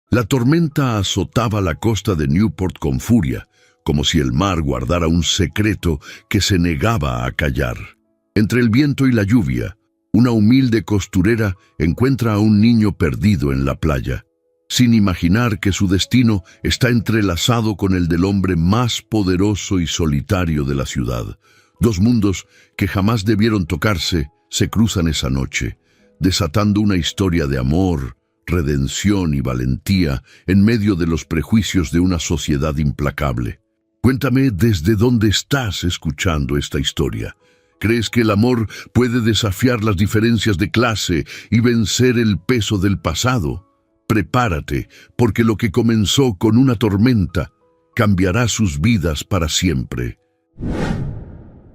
La tormenta azotaba la costa de Newport con furia, como si el mar guardara un secreto que se negaba a callar. Entre el viento y la lluvia, una humilde costurera encuentra a un niño perdido en la playa, sin imaginar que su destino está entrelazado con el del hombre más poderoso y solitario de la ciudad. Dos mundos que jamás debieron tocarse se cruzan esa noche, desatando una historia de amor, redención y valentía en medio de los prejuicios de una sociedad implacable. Cuéntame desde dónde estás escuchando esta historia. ¿Crees que el amor puede desafiar las diferencias de clase y vencer el peso del pasado? Prepárate, porque lo que comenzó con una tormenta cambiará sus vidas para siempre.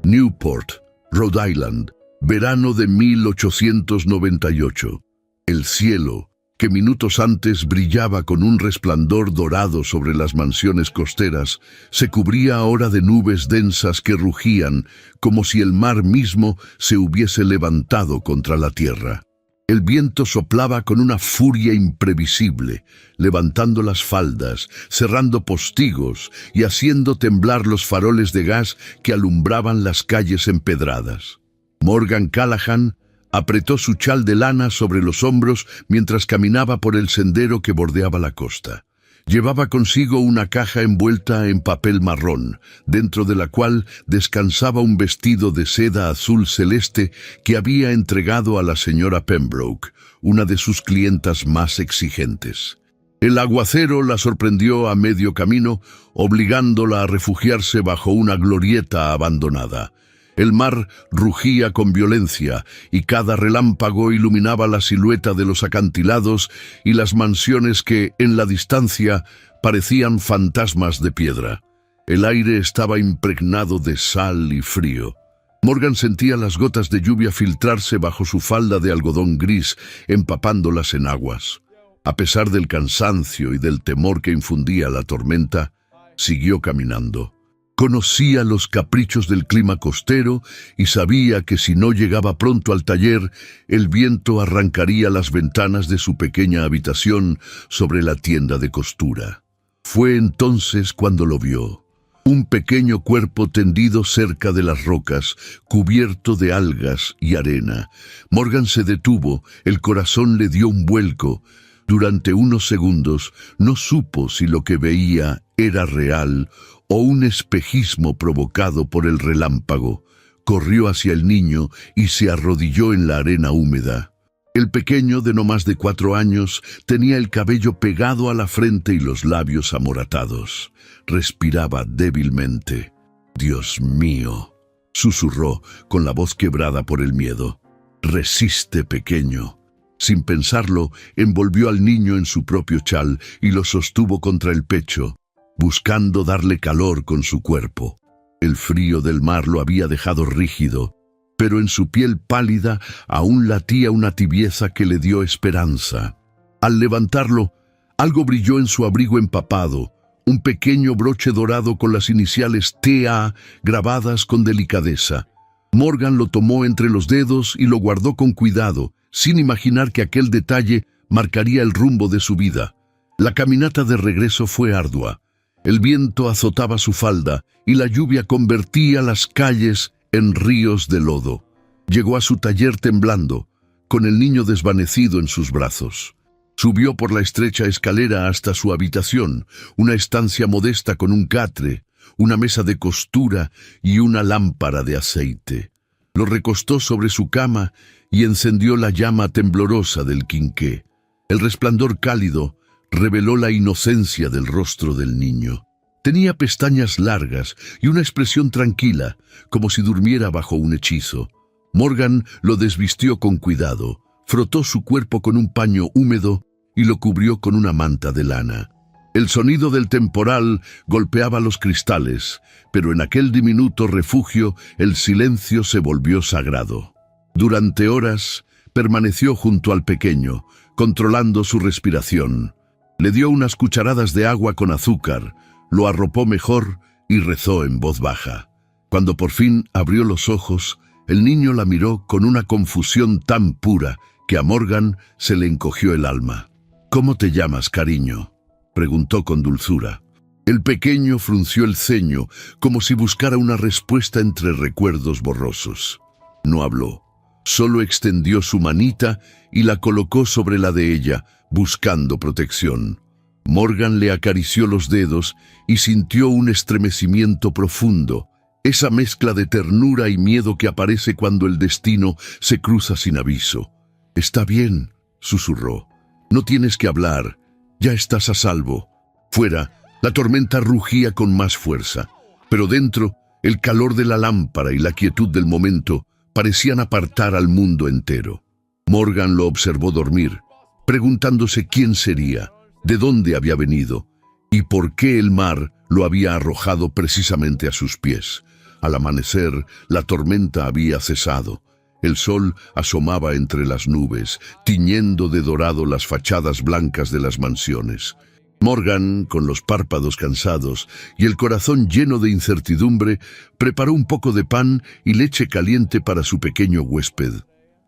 Newport, Rhode Island, verano de 1898. El cielo, que minutos antes brillaba con un resplandor dorado sobre las mansiones costeras, se cubría ahora de nubes densas que rugían como si el mar mismo se hubiese levantado contra la tierra. El viento soplaba con una furia imprevisible, levantando las faldas, cerrando postigos y haciendo temblar los faroles de gas que alumbraban las calles empedradas. Morgan Callahan apretó su chal de lana sobre los hombros mientras caminaba por el sendero que bordeaba la costa. Llevaba consigo una caja envuelta en papel marrón, dentro de la cual descansaba un vestido de seda azul celeste que había entregado a la señora Pembroke, una de sus clientas más exigentes. El aguacero la sorprendió a medio camino, obligándola a refugiarse bajo una glorieta abandonada. El mar rugía con violencia y cada relámpago iluminaba la silueta de los acantilados y las mansiones que, en la distancia, parecían fantasmas de piedra. El aire estaba impregnado de sal y frío. Morgan sentía las gotas de lluvia filtrarse bajo su falda de algodón gris, empapándolas en aguas. A pesar del cansancio y del temor que infundía la tormenta, siguió caminando. Conocía los caprichos del clima costero y sabía que si no llegaba pronto al taller, el viento arrancaría las ventanas de su pequeña habitación sobre la tienda de costura. Fue entonces cuando lo vio. Un pequeño cuerpo tendido cerca de las rocas, cubierto de algas y arena. Morgan se detuvo, el corazón le dio un vuelco. Durante unos segundos no supo si lo que veía era real o un espejismo provocado por el relámpago. Corrió hacia el niño y se arrodilló en la arena húmeda. El pequeño, de no más de 4 años, tenía el cabello pegado a la frente y los labios amoratados. Respiraba débilmente. «Dios mío», susurró con la voz quebrada por el miedo. «Resiste, pequeño». Sin pensarlo, envolvió al niño en su propio chal y lo sostuvo contra el pecho, buscando darle calor con su cuerpo. El frío del mar lo había dejado rígido, pero en su piel pálida aún latía una tibieza que le dio esperanza. Al levantarlo, algo brilló en su abrigo empapado, un pequeño broche dorado con las iniciales T.A. grabadas con delicadeza. Morgan lo tomó entre los dedos y lo guardó con cuidado, sin imaginar que aquel detalle marcaría el rumbo de su vida. La caminata de regreso fue ardua. El viento azotaba su falda y la lluvia convertía las calles en ríos de lodo. Llegó a su taller temblando, con el niño desvanecido en sus brazos. Subió por la estrecha escalera hasta su habitación, una estancia modesta con un catre, una mesa de costura y una lámpara de aceite. Lo recostó sobre su cama y encendió la llama temblorosa del quinqué. El resplandor cálido reveló la inocencia del rostro del niño. Tenía pestañas largas y una expresión tranquila, como si durmiera bajo un hechizo. Morgan lo desvistió con cuidado, frotó su cuerpo con un paño húmedo y lo cubrió con una manta de lana. El sonido del temporal golpeaba los cristales, pero en aquel diminuto refugio el silencio se volvió sagrado. Durante horas permaneció junto al pequeño, controlando su respiración. Le dio unas cucharadas de agua con azúcar, lo arropó mejor y rezó en voz baja. Cuando por fin abrió los ojos, el niño la miró con una confusión tan pura que a Morgan se le encogió el alma. «¿Cómo te llamas, cariño?», preguntó con dulzura. El pequeño frunció el ceño, como si buscara una respuesta entre recuerdos borrosos. No habló, solo extendió su manita y la colocó sobre la de ella, buscando protección. Morgan le acarició los dedos y sintió un estremecimiento profundo, esa mezcla de ternura y miedo que aparece cuando el destino se cruza sin aviso. «Está bien», susurró. «No tienes que hablar. Ya estás a salvo». Fuera, la tormenta rugía con más fuerza, pero dentro, el calor de la lámpara y la quietud del momento parecían apartar al mundo entero. Morgan lo observó dormir, preguntándose quién sería, de dónde había venido y por qué el mar lo había arrojado precisamente a sus pies. Al amanecer, la tormenta había cesado. El sol asomaba entre las nubes, tiñendo de dorado las fachadas blancas de las mansiones. Morgan, con los párpados cansados y el corazón lleno de incertidumbre, preparó un poco de pan y leche caliente para su pequeño huésped.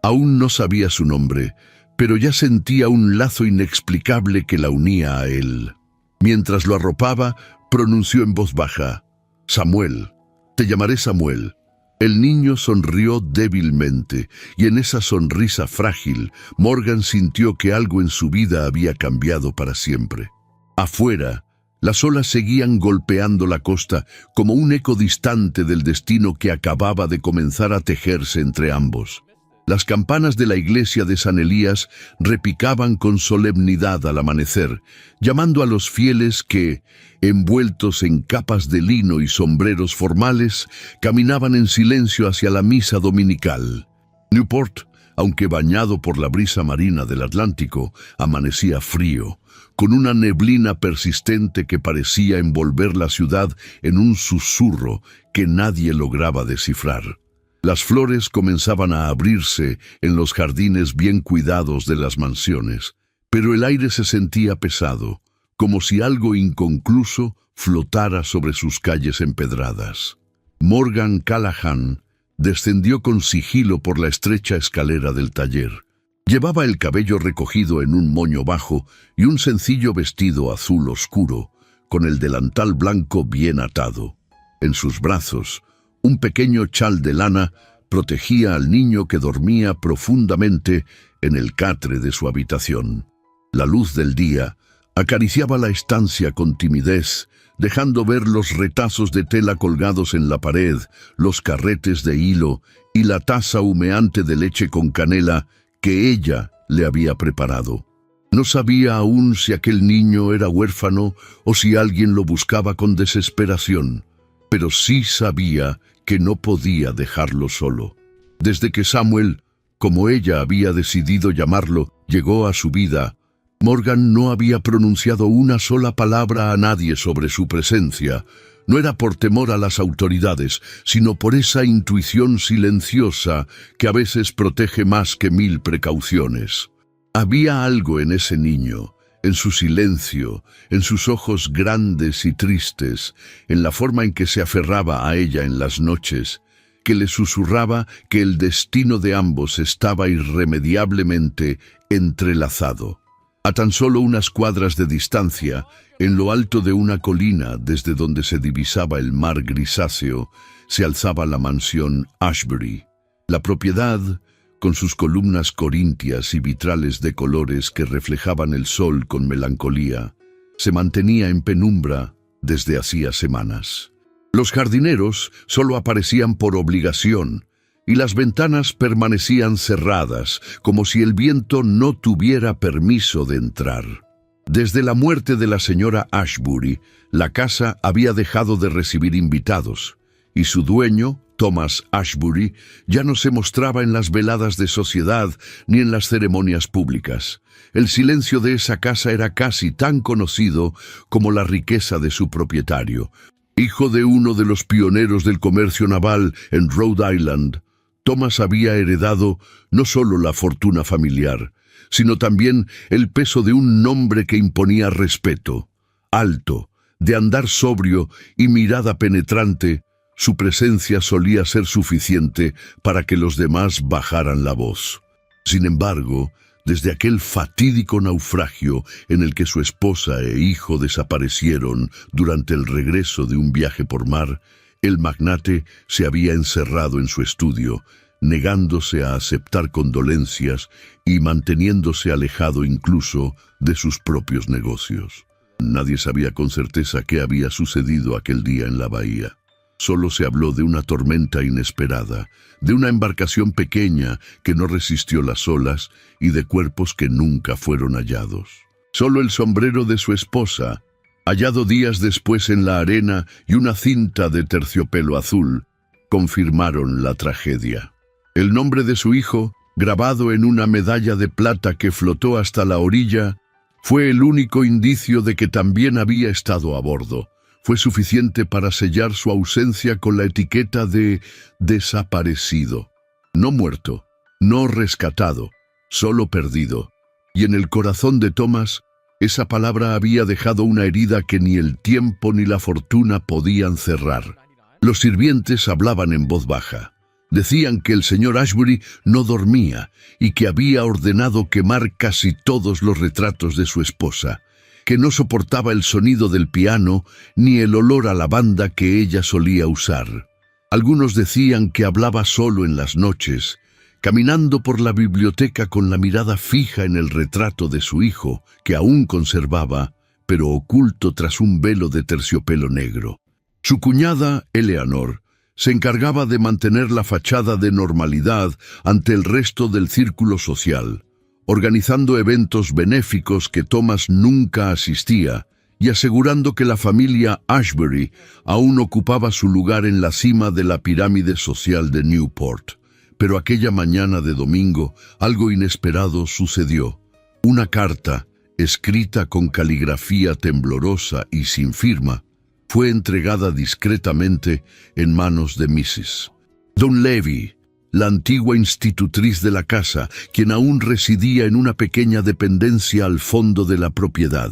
Aún no sabía su nombre, pero ya sentía un lazo inexplicable que la unía a él. Mientras lo arropaba, pronunció en voz baja: «Samuel, te llamaré Samuel». El niño sonrió débilmente, y en esa sonrisa frágil, Morgan sintió que algo en su vida había cambiado para siempre. Afuera, las olas seguían golpeando la costa como un eco distante del destino que acababa de comenzar a tejerse entre ambos. Las campanas de la iglesia de San Elías repicaban con solemnidad al amanecer, llamando a los fieles que, envueltos en capas de lino y sombreros formales, caminaban en silencio hacia la misa dominical. Newport, aunque bañado por la brisa marina del Atlántico, amanecía frío, con una neblina persistente que parecía envolver la ciudad en un susurro que nadie lograba descifrar. Las flores comenzaban a abrirse en los jardines bien cuidados de las mansiones, pero el aire se sentía pesado, como si algo inconcluso flotara sobre sus calles empedradas. Morgan Callahan descendió con sigilo por la estrecha escalera del taller. Llevaba el cabello recogido en un moño bajo y un sencillo vestido azul oscuro, con el delantal blanco bien atado. En sus brazos, un pequeño chal de lana protegía al niño que dormía profundamente en el catre de su habitación. La luz del día acariciaba la estancia con timidez, dejando ver los retazos de tela colgados en la pared, los carretes de hilo y la taza humeante de leche con canela que ella le había preparado. No sabía aún si aquel niño era huérfano o si alguien lo buscaba con desesperación, pero sí sabía que no podía dejarlo solo. Desde que Samuel, como ella había decidido llamarlo, llegó a su vida, Morgan no había pronunciado una sola palabra a nadie sobre su presencia. No era por temor a las autoridades, sino por esa intuición silenciosa que a veces protege más que 1000 precauciones. Había algo en ese niño, en su silencio, en sus ojos grandes y tristes, en la forma en que se aferraba a ella en las noches, que le susurraba que el destino de ambos estaba irremediablemente entrelazado. A tan solo unas cuadras de distancia, en lo alto de una colina desde donde se divisaba el mar grisáceo, se alzaba la mansión Ashbury. La propiedad, con sus columnas corintias y vitrales de colores que reflejaban el sol con melancolía, se mantenía en penumbra desde hacía semanas. Los jardineros solo aparecían por obligación, y las ventanas permanecían cerradas, como si el viento no tuviera permiso de entrar. Desde la muerte de la señora Ashbury, la casa había dejado de recibir invitados, y su dueño, Thomas Ashbury, ya no se mostraba en las veladas de sociedad ni en las ceremonias públicas. El silencio de esa casa era casi tan conocido como la riqueza de su propietario. Hijo de uno de los pioneros del comercio naval en Rhode Island, Thomas había heredado no solo la fortuna familiar, sino también el peso de un nombre que imponía respeto. Alto, de andar sobrio y mirada penetrante, su presencia solía ser suficiente para que los demás bajaran la voz. Sin embargo, Desde aquel fatídico naufragio en el que su esposa e hijo desaparecieron durante el regreso de un viaje por mar, el magnate se había encerrado en su estudio, negándose a aceptar condolencias y manteniéndose alejado incluso de sus propios negocios. Nadie sabía con certeza qué había sucedido aquel día en la bahía. Solo se habló de una tormenta inesperada, de una embarcación pequeña que no resistió las olas y de cuerpos que nunca fueron hallados. Solo el sombrero de su esposa, hallado días después en la arena, y una cinta de terciopelo azul, confirmaron la tragedia. El nombre de su hijo, grabado en una medalla de plata que flotó hasta la orilla, fue el único indicio de que también había estado a bordo. Fue suficiente para sellar su ausencia con la etiqueta de desaparecido. No muerto, no rescatado, solo perdido. Y en el corazón de Thomas, esa palabra había dejado una herida que ni el tiempo ni la fortuna podían cerrar. Los sirvientes hablaban en voz baja. Decían que el señor Ashbury no dormía y que había ordenado quemar casi todos los retratos de su esposa, que no soportaba el sonido del piano ni el olor a lavanda que ella solía usar. Algunos decían que hablaba solo en las noches, caminando por la biblioteca con la mirada fija en el retrato de su hijo, que aún conservaba, pero oculto tras un velo de terciopelo negro. Su cuñada, Eleanor, se encargaba de mantener la fachada de normalidad ante el resto del círculo social, organizando eventos benéficos que Thomas nunca asistía y asegurando que la familia Ashbury aún ocupaba su lugar en la cima de la pirámide social de Newport. Pero aquella mañana de domingo, algo inesperado sucedió. Una carta, escrita con caligrafía temblorosa y sin firma, fue entregada discretamente en manos de Mrs. Donlevy, la antigua institutriz de la casa, quien aún residía en una pequeña dependencia al fondo de la propiedad.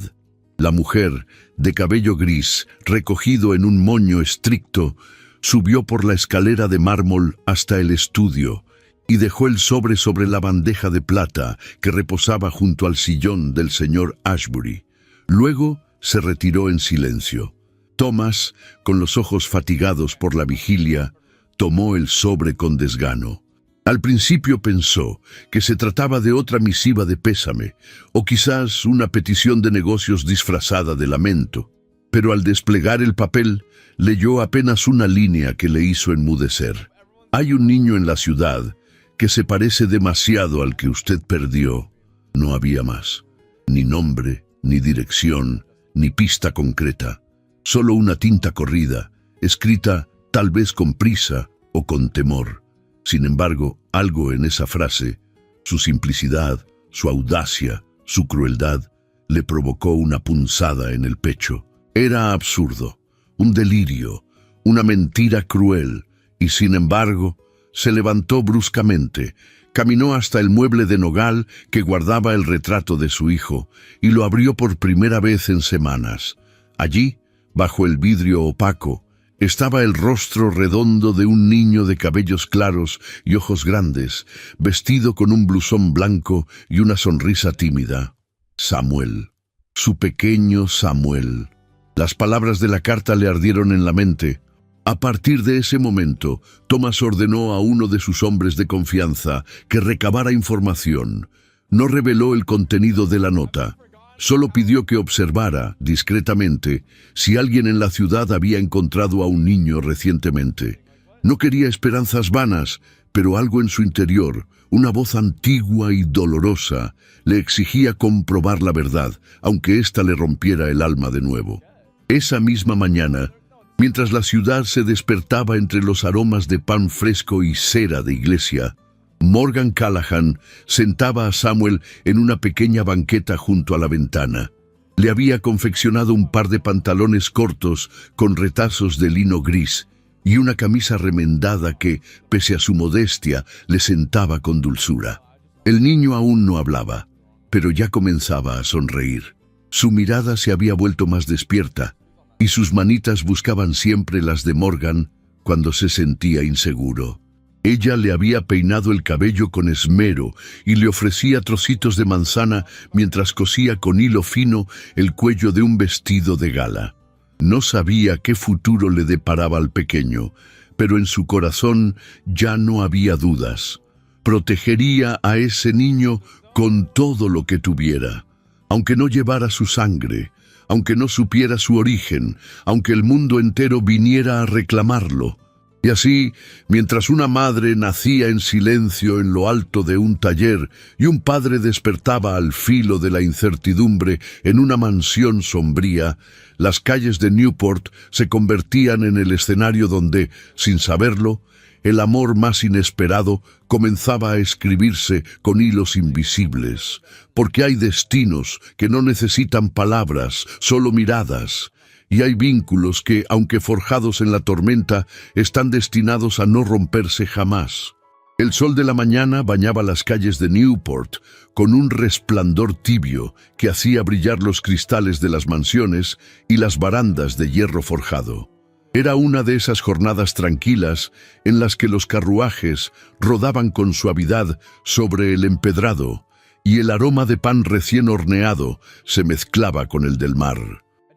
La mujer, de cabello gris, recogido en un moño estricto, subió por la escalera de mármol hasta el estudio y dejó el sobre la bandeja de plata que reposaba junto al sillón del señor Ashbury. Luego se retiró en silencio. Thomas, con los ojos fatigados por la vigilia, tomó el sobre con desgano. Al principio pensó que se trataba de otra misiva de pésame, o quizás una petición de negocios disfrazada de lamento, pero al desplegar el papel, leyó apenas una línea que le hizo enmudecer. Hay un niño en la ciudad que se parece demasiado al que usted perdió. No había más, ni nombre, ni dirección, ni pista concreta. Solo una tinta corrida, escrita tal vez con prisa o con temor. Sin embargo, algo en esa frase, su simplicidad, su audacia, su crueldad, le provocó una punzada en el pecho. Era absurdo, un delirio, una mentira cruel, y sin embargo, se levantó bruscamente, caminó hasta el mueble de nogal que guardaba el retrato de su hijo, y lo abrió por primera vez en semanas. Allí, bajo el vidrio opaco, estaba el rostro redondo de un niño de cabellos claros y ojos grandes, vestido con un blusón blanco y una sonrisa tímida. Samuel. Su pequeño Samuel. Las palabras de la carta le ardieron en la mente. A partir de ese momento, Thomas ordenó a uno de sus hombres de confianza que recabara información. No reveló el contenido de la nota. Solo pidió que observara, discretamente, si alguien en la ciudad había encontrado a un niño recientemente. No quería esperanzas vanas, pero algo en su interior, una voz antigua y dolorosa, le exigía comprobar la verdad, aunque ésta le rompiera el alma de nuevo. Esa misma mañana, mientras la ciudad se despertaba entre los aromas de pan fresco y cera de iglesia, Morgan Callahan sentaba a Samuel en una pequeña banqueta junto a la ventana. Le había confeccionado un par de pantalones cortos con retazos de lino gris y una camisa remendada que, pese a su modestia, le sentaba con dulzura. El niño aún no hablaba, pero ya comenzaba a sonreír. Su mirada se había vuelto más despierta y sus manitas buscaban siempre las de Morgan cuando se sentía inseguro. Ella le había peinado el cabello con esmero y le ofrecía trocitos de manzana mientras cosía con hilo fino el cuello de un vestido de gala. No sabía qué futuro le deparaba al pequeño, pero en su corazón ya no había dudas. Protegería a ese niño con todo lo que tuviera, aunque no llevara su sangre, aunque no supiera su origen, aunque el mundo entero viniera a reclamarlo. Y así, mientras una madre nacía en silencio en lo alto de un taller y un padre despertaba al filo de la incertidumbre en una mansión sombría, las calles de Newport se convertían en el escenario donde, sin saberlo, el amor más inesperado comenzaba a escribirse con hilos invisibles, porque hay destinos que no necesitan palabras, solo miradas. Y hay vínculos que, aunque forjados en la tormenta, están destinados a no romperse jamás. El sol de la mañana bañaba las calles de Newport con un resplandor tibio que hacía brillar los cristales de las mansiones y las barandas de hierro forjado. Era una de esas jornadas tranquilas en las que los carruajes rodaban con suavidad sobre el empedrado y el aroma de pan recién horneado se mezclaba con el del mar.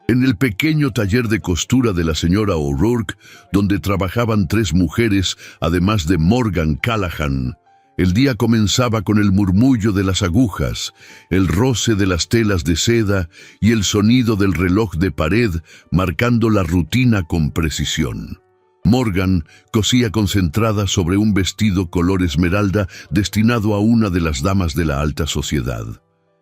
En el pequeño taller de costura de la señora O'Rourke, donde trabajaban 3 mujeres, además de Morgan Callahan, el día comenzaba con el murmullo de las agujas, el roce de las telas de seda y el sonido del reloj de pared marcando la rutina con precisión. Morgan cosía concentrada sobre un vestido color esmeralda destinado a una de las damas de la alta sociedad.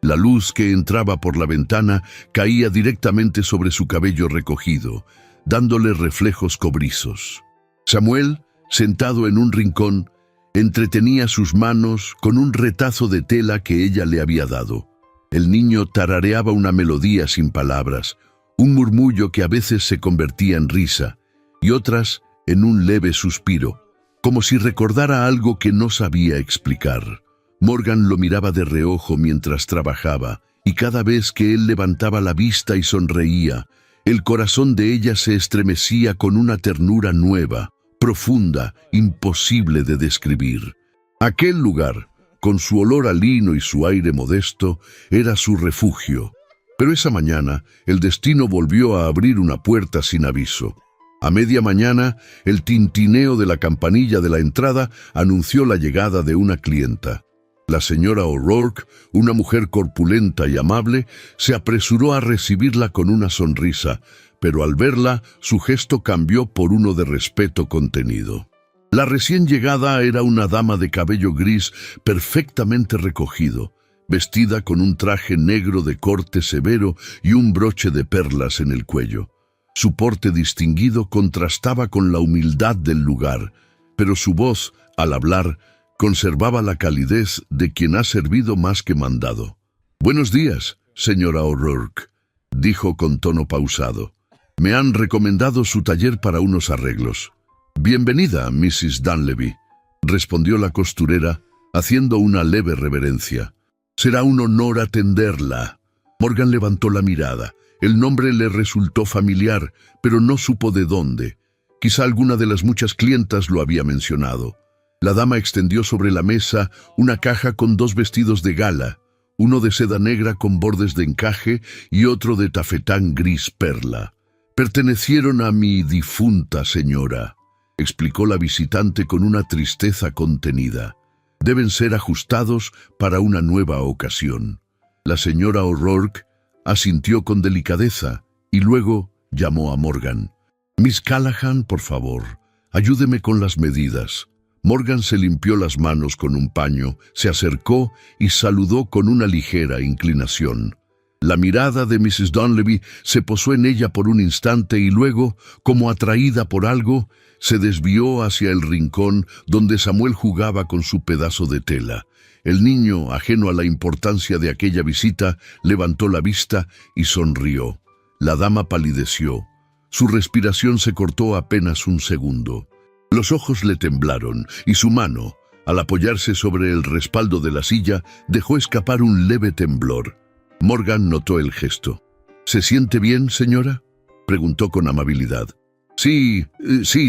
La luz que entraba por la ventana caía directamente sobre su cabello recogido, dándole reflejos cobrizos. Samuel, sentado en un rincón, entretenía sus manos con un retazo de tela que ella le había dado. El niño tarareaba una melodía sin palabras, un murmullo que a veces se convertía en risa y otras en un leve suspiro, como si recordara algo que no sabía explicar. Morgan lo miraba de reojo mientras trabajaba, y cada vez que él levantaba la vista y sonreía, el corazón de ella se estremecía con una ternura nueva, profunda, imposible de describir. Aquel lugar, con su olor a lino y su aire modesto, era su refugio. Pero esa mañana, el destino volvió a abrir una puerta sin aviso. A media mañana, el tintineo de la campanilla de la entrada anunció la llegada de una clienta. La señora O'Rourke, una mujer corpulenta y amable, se apresuró a recibirla con una sonrisa, pero al verla, su gesto cambió por uno de respeto contenido. La recién llegada era una dama de cabello gris perfectamente recogido, vestida con un traje negro de corte severo y un broche de perlas en el cuello. Su porte distinguido contrastaba con la humildad del lugar, pero su voz, al hablar, conservaba la calidez de quien ha servido más que mandado. «Buenos días, señora O'Rourke», dijo con tono pausado. «Me han recomendado su taller para unos arreglos». «Bienvenida, Mrs. Dunleavy», respondió la costurera, haciendo una leve reverencia. «Será un honor atenderla». Morgan levantó la mirada. El nombre le resultó familiar, pero no supo de dónde. Quizá alguna de las muchas clientas lo había mencionado. La dama extendió sobre la mesa una caja con 2 vestidos de gala, uno de seda negra con bordes de encaje y otro de tafetán gris perla. «Pertenecieron a mi difunta señora», explicó la visitante con una tristeza contenida. «Deben ser ajustados para una nueva ocasión». La señora O'Rourke asintió con delicadeza y luego llamó a Morgan. «Miss Callahan, por favor, ayúdeme con las medidas». Morgan se limpió las manos con un paño, se acercó y saludó con una ligera inclinación. La mirada de Mrs. Dunleavy se posó en ella por un instante y luego, como atraída por algo, se desvió hacia el rincón donde Samuel jugaba con su pedazo de tela. El niño, ajeno a la importancia de aquella visita, levantó la vista y sonrió. La dama palideció. Su respiración se cortó apenas un segundo. Los ojos le temblaron y su mano, al apoyarse sobre el respaldo de la silla, dejó escapar un leve temblor. Morgan notó el gesto. «¿Se siente bien, señora?», preguntó con amabilidad. Sí,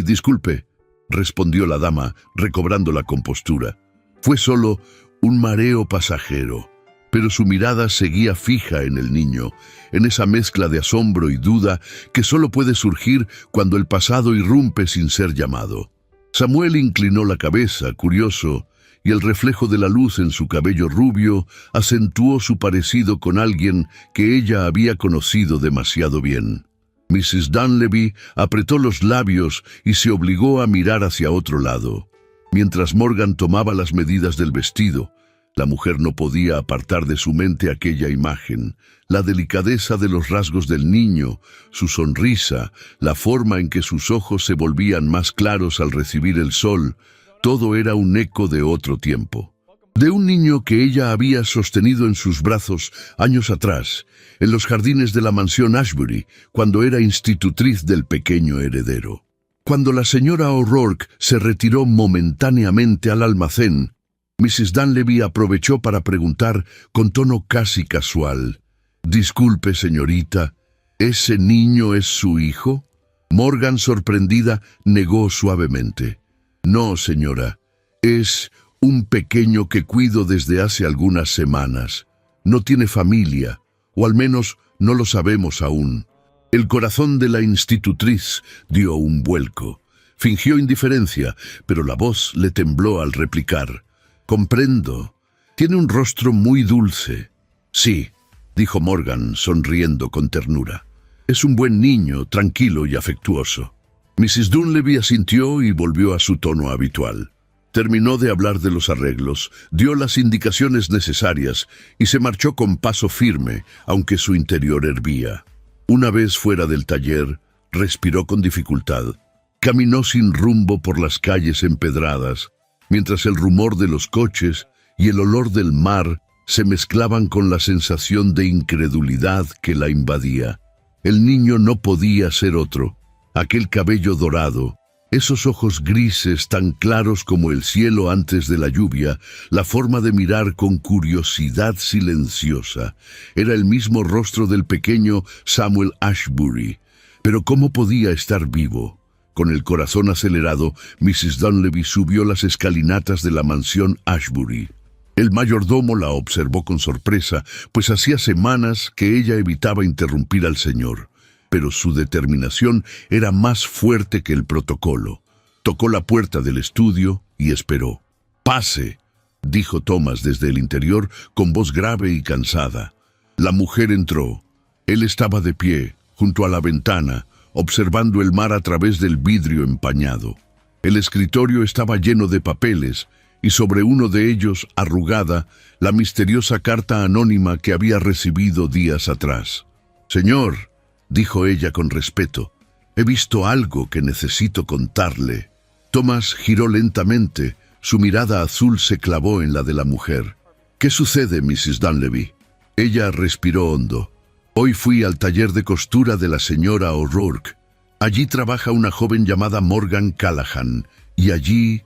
disculpe», respondió la dama, recobrando la compostura. Fue solo un mareo pasajero, pero su mirada seguía fija en el niño, en esa mezcla de asombro y duda que solo puede surgir cuando el pasado irrumpe sin ser llamado. Samuel inclinó la cabeza, curioso, y el reflejo de la luz en su cabello rubio acentuó su parecido con alguien que ella había conocido demasiado bien. Mrs. Dunleavy apretó los labios y se obligó a mirar hacia otro lado. Mientras Morgan tomaba las medidas del vestido, la mujer no podía apartar de su mente aquella imagen, la delicadeza de los rasgos del niño, su sonrisa, la forma en que sus ojos se volvían más claros al recibir el sol. Todo era un eco de otro tiempo. De un niño que ella había sostenido en sus brazos años atrás, en los jardines de la mansión Ashbury, cuando era institutriz del pequeño heredero. Cuando la señora O'Rourke se retiró momentáneamente al almacén, Mrs. Dunleavy aprovechó para preguntar con tono casi casual: «Disculpe, señorita, ¿ese niño es su hijo?» Morgan, sorprendida, negó suavemente. «No, señora, es un pequeño que cuido desde hace algunas semanas. No tiene familia, o al menos no lo sabemos aún». El corazón de la institutriz dio un vuelco. Fingió indiferencia, pero la voz le tembló al replicar: «Comprendo. Tiene un rostro muy dulce». «Sí», dijo Morgan, sonriendo con ternura. «Es un buen niño, tranquilo y afectuoso». Mrs. Dunleavy asintió y volvió a su tono habitual. Terminó de hablar de los arreglos, dio las indicaciones necesarias y se marchó con paso firme, aunque su interior hervía. Una vez fuera del taller, respiró con dificultad. Caminó sin rumbo por las calles empedradas, mientras el rumor de los coches y el olor del mar se mezclaban con la sensación de incredulidad que la invadía. El niño no podía ser otro. Aquel cabello dorado, esos ojos grises tan claros como el cielo antes de la lluvia, la forma de mirar con curiosidad silenciosa, era el mismo rostro del pequeño Samuel Ashbury. Pero ¿cómo podía estar vivo? Con el corazón acelerado, Mrs. Dunleavy subió las escalinatas de la mansión Ashbury. El mayordomo la observó con sorpresa, pues hacía semanas que ella evitaba interrumpir al señor. Pero su determinación era más fuerte que el protocolo. Tocó la puerta del estudio y esperó. «Pase», dijo Thomas desde el interior con voz grave y cansada. La mujer entró. Él estaba de pie, junto a la ventana, observando el mar a través del vidrio empañado. El escritorio estaba lleno de papeles, y sobre uno de ellos, arrugada, la misteriosa carta anónima que había recibido días atrás. «Señor», dijo ella con respeto, «he visto algo que necesito contarle». Thomas giró lentamente, su mirada azul se clavó en la de la mujer. «¿Qué sucede, Mrs. Dunleavy?» Ella respiró hondo. «Hoy fui al taller de costura de la señora O'Rourke. Allí trabaja una joven llamada Morgan Callahan, y allí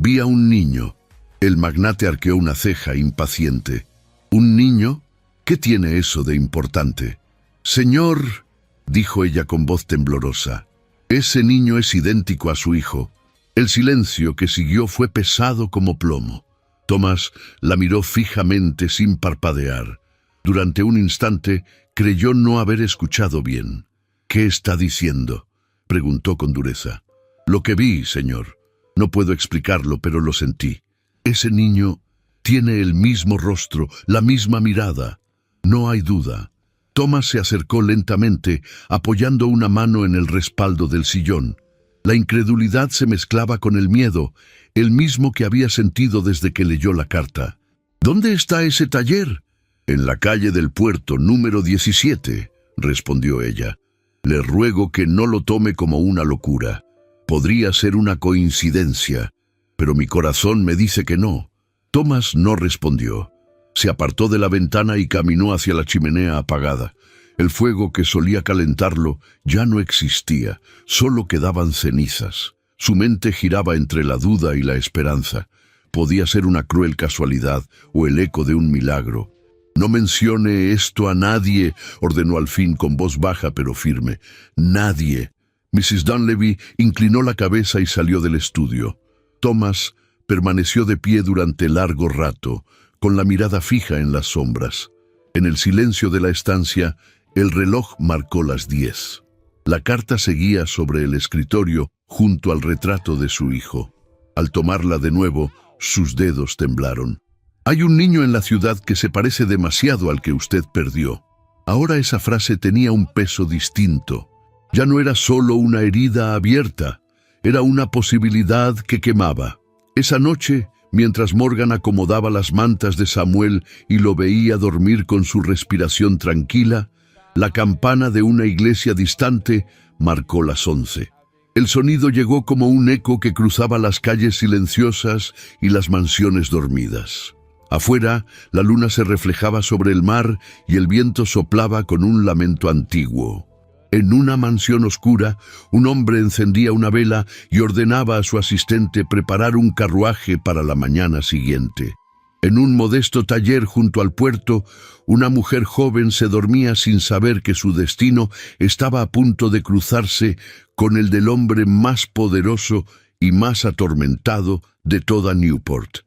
vi a un niño». El magnate arqueó una ceja impaciente. «¿Un niño? ¿Qué tiene eso de importante?» «Señor», dijo ella con voz temblorosa, «ese niño es idéntico a su hijo». El silencio que siguió fue pesado como plomo. Thomas la miró fijamente sin parpadear. Durante un instante creyó no haber escuchado bien. «¿Qué está diciendo?», preguntó con dureza. «Lo que vi, señor. No puedo explicarlo, pero lo sentí. Ese niño tiene el mismo rostro, la misma mirada. No hay duda». Thomas se acercó lentamente, apoyando una mano en el respaldo del sillón. La incredulidad se mezclaba con el miedo, el mismo que había sentido desde que leyó la carta. «¿Dónde está ese taller?» «En la calle del puerto, número 17», respondió ella. «Le ruego que no lo tome como una locura. Podría ser una coincidencia, pero mi corazón me dice que no». Thomas no respondió. Se apartó de la ventana y caminó hacia la chimenea apagada. El fuego que solía calentarlo ya no existía, solo quedaban cenizas. Su mente giraba entre la duda y la esperanza. Podía ser una cruel casualidad o el eco de un milagro. «No mencione esto a nadie», ordenó al fin con voz baja pero firme. «Nadie. Mrs. Dunleavy inclinó la cabeza y salió del estudio. Thomas permaneció de pie durante largo rato, con la mirada fija en las sombras. En el silencio de la estancia, el reloj marcó las 10. La carta seguía sobre el escritorio junto al retrato de su hijo. Al tomarla de nuevo, sus dedos temblaron. «Hay un niño en la ciudad que se parece demasiado al que usted perdió». Ahora esa frase tenía un peso distinto. Ya no era solo una herida abierta, era una posibilidad que quemaba. Esa noche, mientras Morgan acomodaba las mantas de Samuel y lo veía dormir con su respiración tranquila, la campana de una iglesia distante marcó las 11. El sonido llegó como un eco que cruzaba las calles silenciosas y las mansiones dormidas. Afuera, la luna se reflejaba sobre el mar y el viento soplaba con un lamento antiguo. En una mansión oscura, un hombre encendía una vela y ordenaba a su asistente preparar un carruaje para la mañana siguiente. En un modesto taller junto al puerto, una mujer joven se dormía sin saber que su destino estaba a punto de cruzarse con el del hombre más poderoso y más atormentado de toda Newport.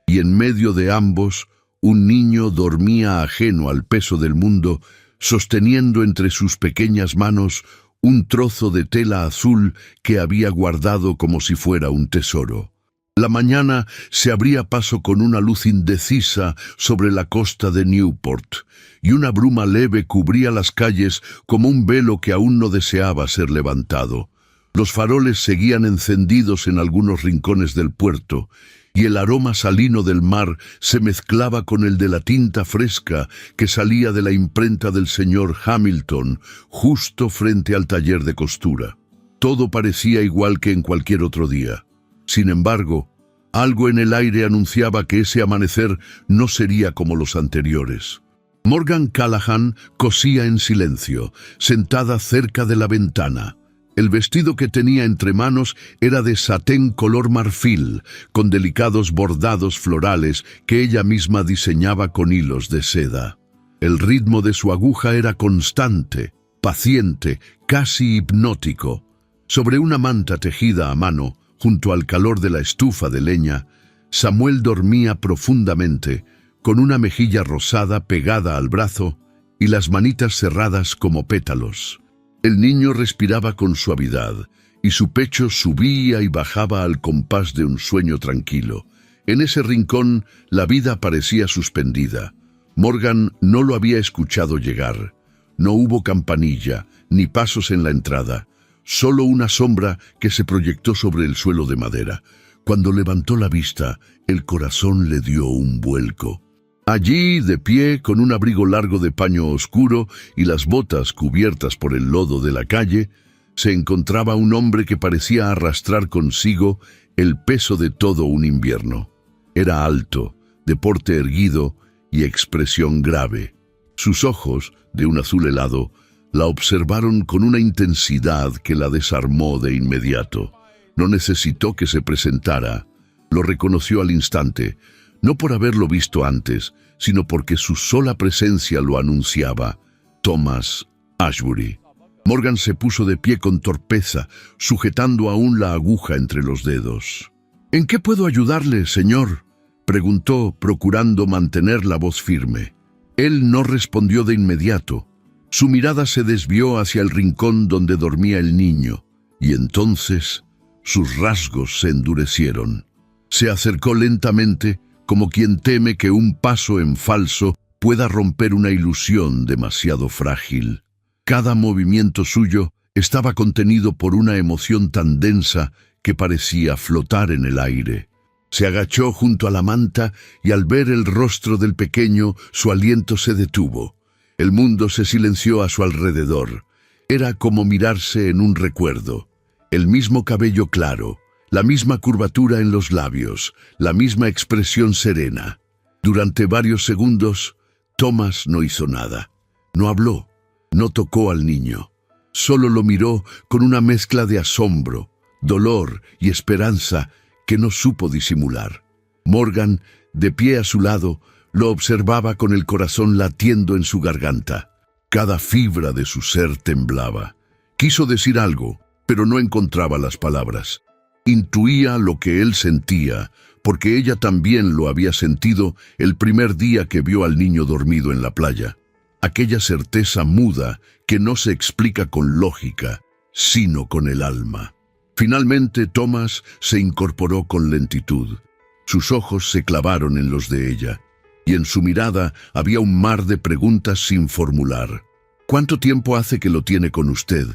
Y en medio de ambos, un niño dormía ajeno al peso del mundo, sosteniendo entre sus pequeñas manos un trozo de tela azul que había guardado como si fuera un tesoro. La mañana se abría paso con una luz indecisa sobre la costa de Newport, y una bruma leve cubría las calles como un velo que aún no deseaba ser levantado. Los faroles seguían encendidos en algunos rincones del puerto, y el aroma salino del mar se mezclaba con el de la tinta fresca que salía de la imprenta del señor Hamilton, justo frente al taller de costura. Todo parecía igual que en cualquier otro día. Sin embargo, algo en el aire anunciaba que ese amanecer no sería como los anteriores. Morgan Callahan cosía en silencio, sentada cerca de la ventana. El vestido que tenía entre manos era de satén color marfil, con delicados bordados florales que ella misma diseñaba con hilos de seda. El ritmo de su aguja era constante, paciente, casi hipnótico. Sobre una manta tejida a mano, junto al calor de la estufa de leña, Samuel dormía profundamente, con una mejilla rosada pegada al brazo y las manitas cerradas como pétalos. El niño respiraba con suavidad, y su pecho subía y bajaba al compás de un sueño tranquilo. En ese rincón, la vida parecía suspendida. Morgan no lo había escuchado llegar. No hubo campanilla, ni pasos en la entrada. Solo una sombra que se proyectó sobre el suelo de madera. Cuando levantó la vista, el corazón le dio un vuelco. Allí, de pie, con un abrigo largo de paño oscuro y las botas cubiertas por el lodo de la calle, se encontraba un hombre que parecía arrastrar consigo el peso de todo un invierno. Era alto, de porte erguido y expresión grave. Sus ojos, de un azul helado, la observaron con una intensidad que la desarmó de inmediato. No necesitó que se presentara. Lo reconoció al instante, no por haberlo visto antes, sino porque su sola presencia lo anunciaba: Thomas Ashbury. Morgan se puso de pie con torpeza, sujetando aún la aguja entre los dedos. «¿En qué puedo ayudarle, señor?», preguntó, procurando mantener la voz firme. Él no respondió de inmediato. Su mirada se desvió hacia el rincón donde dormía el niño, y entonces sus rasgos se endurecieron. Se acercó lentamente, como quien teme que un paso en falso pueda romper una ilusión demasiado frágil. Cada movimiento suyo estaba contenido por una emoción tan densa que parecía flotar en el aire. Se agachó junto a la manta y al ver el rostro del pequeño, su aliento se detuvo. El mundo se silenció a su alrededor. Era como mirarse en un recuerdo. El mismo cabello claro, la misma curvatura en los labios, la misma expresión serena. Durante varios segundos, Thomas no hizo nada. No habló, no tocó al niño. Solo lo miró con una mezcla de asombro, dolor y esperanza que no supo disimular. Morgan, de pie a su lado, lo observaba con el corazón latiendo en su garganta. Cada fibra de su ser temblaba. Quiso decir algo, pero no encontraba las palabras. Intuía lo que él sentía, porque ella también lo había sentido el primer día que vio al niño dormido en la playa. Aquella certeza muda que no se explica con lógica, sino con el alma. Finalmente Thomas se incorporó con lentitud. Sus ojos se clavaron en los de ella, y en su mirada había un mar de preguntas sin formular. «¿Cuánto tiempo hace que lo tiene con usted?»,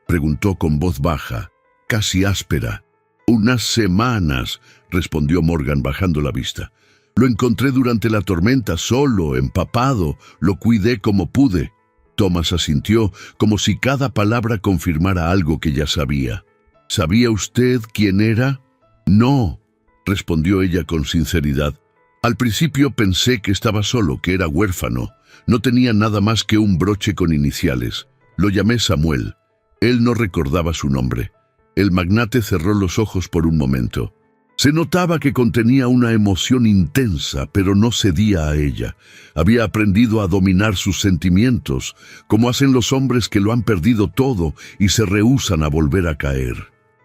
preguntó con voz baja, casi áspera. «Unas semanas», respondió Morgan bajando la vista. «Lo encontré durante la tormenta, solo, empapado. Lo cuidé como pude». Thomas asintió, como si cada palabra confirmara algo que ya sabía. «¿Sabía usted quién era?». «No», respondió ella con sinceridad. «Al principio pensé que estaba solo, que era huérfano. No tenía nada más que un broche con iniciales. Lo llamé Samuel. Él no recordaba su nombre». El magnate cerró los ojos por un momento. Se notaba que contenía una emoción intensa, pero no cedía a ella. Había aprendido a dominar sus sentimientos, como hacen los hombres que lo han perdido todo y se rehúsan a volver a caer.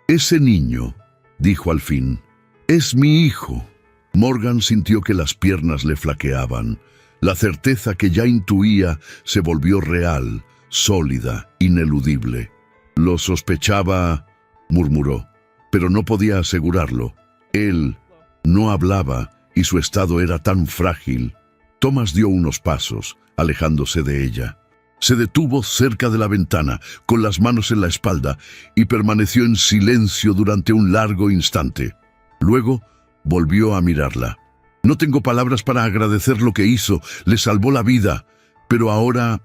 «Ese niño», dijo al fin, «es mi hijo». Morgan sintió que las piernas le flaqueaban. La certeza que ya intuía se volvió real, sólida, ineludible. «Lo sospechaba», murmuró, pero no podía asegurarlo. Él no hablaba y su estado era tan frágil. Thomas dio unos pasos, alejándose de ella. Se detuvo cerca de la ventana, con las manos en la espalda, y permaneció en silencio durante un largo instante. Luego volvió a mirarla. «No tengo palabras para agradecer lo que hizo, le salvó la vida, pero ahora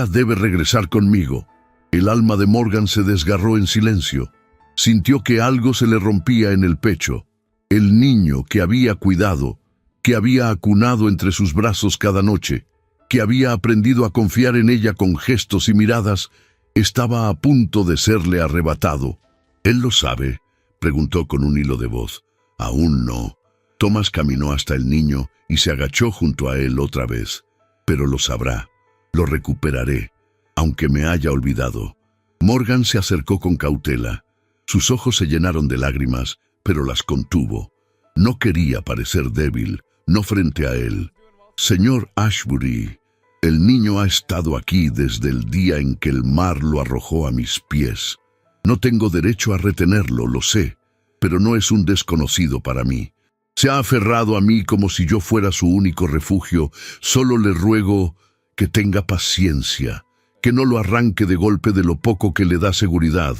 debe regresar conmigo». El alma de Morgan se desgarró en silencio. Sintió que algo se le rompía en el pecho. El niño que había cuidado, que había acunado entre sus brazos cada noche, que había aprendido a confiar en ella con gestos y miradas, estaba a punto de serle arrebatado. «¿Él lo sabe?», preguntó con un hilo de voz. «Aún no». Thomas caminó hasta el niño y se agachó junto a él otra vez. «Pero lo sabrá. Lo recuperaré, aunque me haya olvidado». Morgan se acercó con cautela. Sus ojos se llenaron de lágrimas, pero las contuvo. No quería parecer débil, no frente a él. «Señor Ashbury, el niño ha estado aquí desde el día en que el mar lo arrojó a mis pies. No tengo derecho a retenerlo, lo sé, pero no es un desconocido para mí. Se ha aferrado a mí como si yo fuera su único refugio. Solo le ruego que tenga paciencia, que no lo arranque de golpe de lo poco que le da seguridad».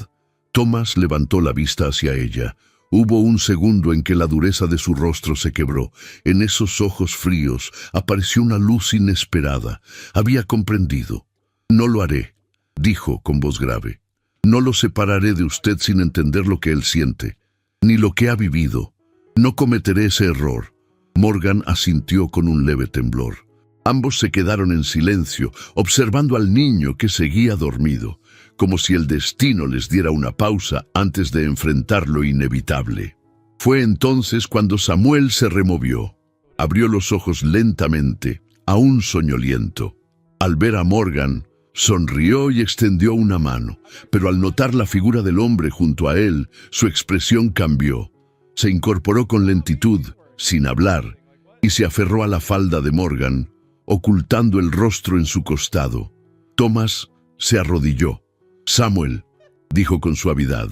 Thomas levantó la vista hacia ella. Hubo un segundo en que la dureza de su rostro se quebró. En esos ojos fríos apareció una luz inesperada. Había comprendido. «No lo haré», dijo con voz grave. «No lo separaré de usted sin entender lo que él siente, ni lo que ha vivido. No cometeré ese error». Morgan asintió con un leve temblor. Ambos se quedaron en silencio, observando al niño que seguía dormido, como si el destino les diera una pausa antes de enfrentar lo inevitable. Fue entonces cuando Samuel se removió. Abrió los ojos lentamente, aún soñoliento. Al ver a Morgan, sonrió y extendió una mano, pero al notar la figura del hombre junto a él, su expresión cambió. Se incorporó con lentitud, sin hablar, y se aferró a la falda de Morgan, ocultando el rostro en su costado. Thomas se arrodilló. «Samuel», dijo con suavidad.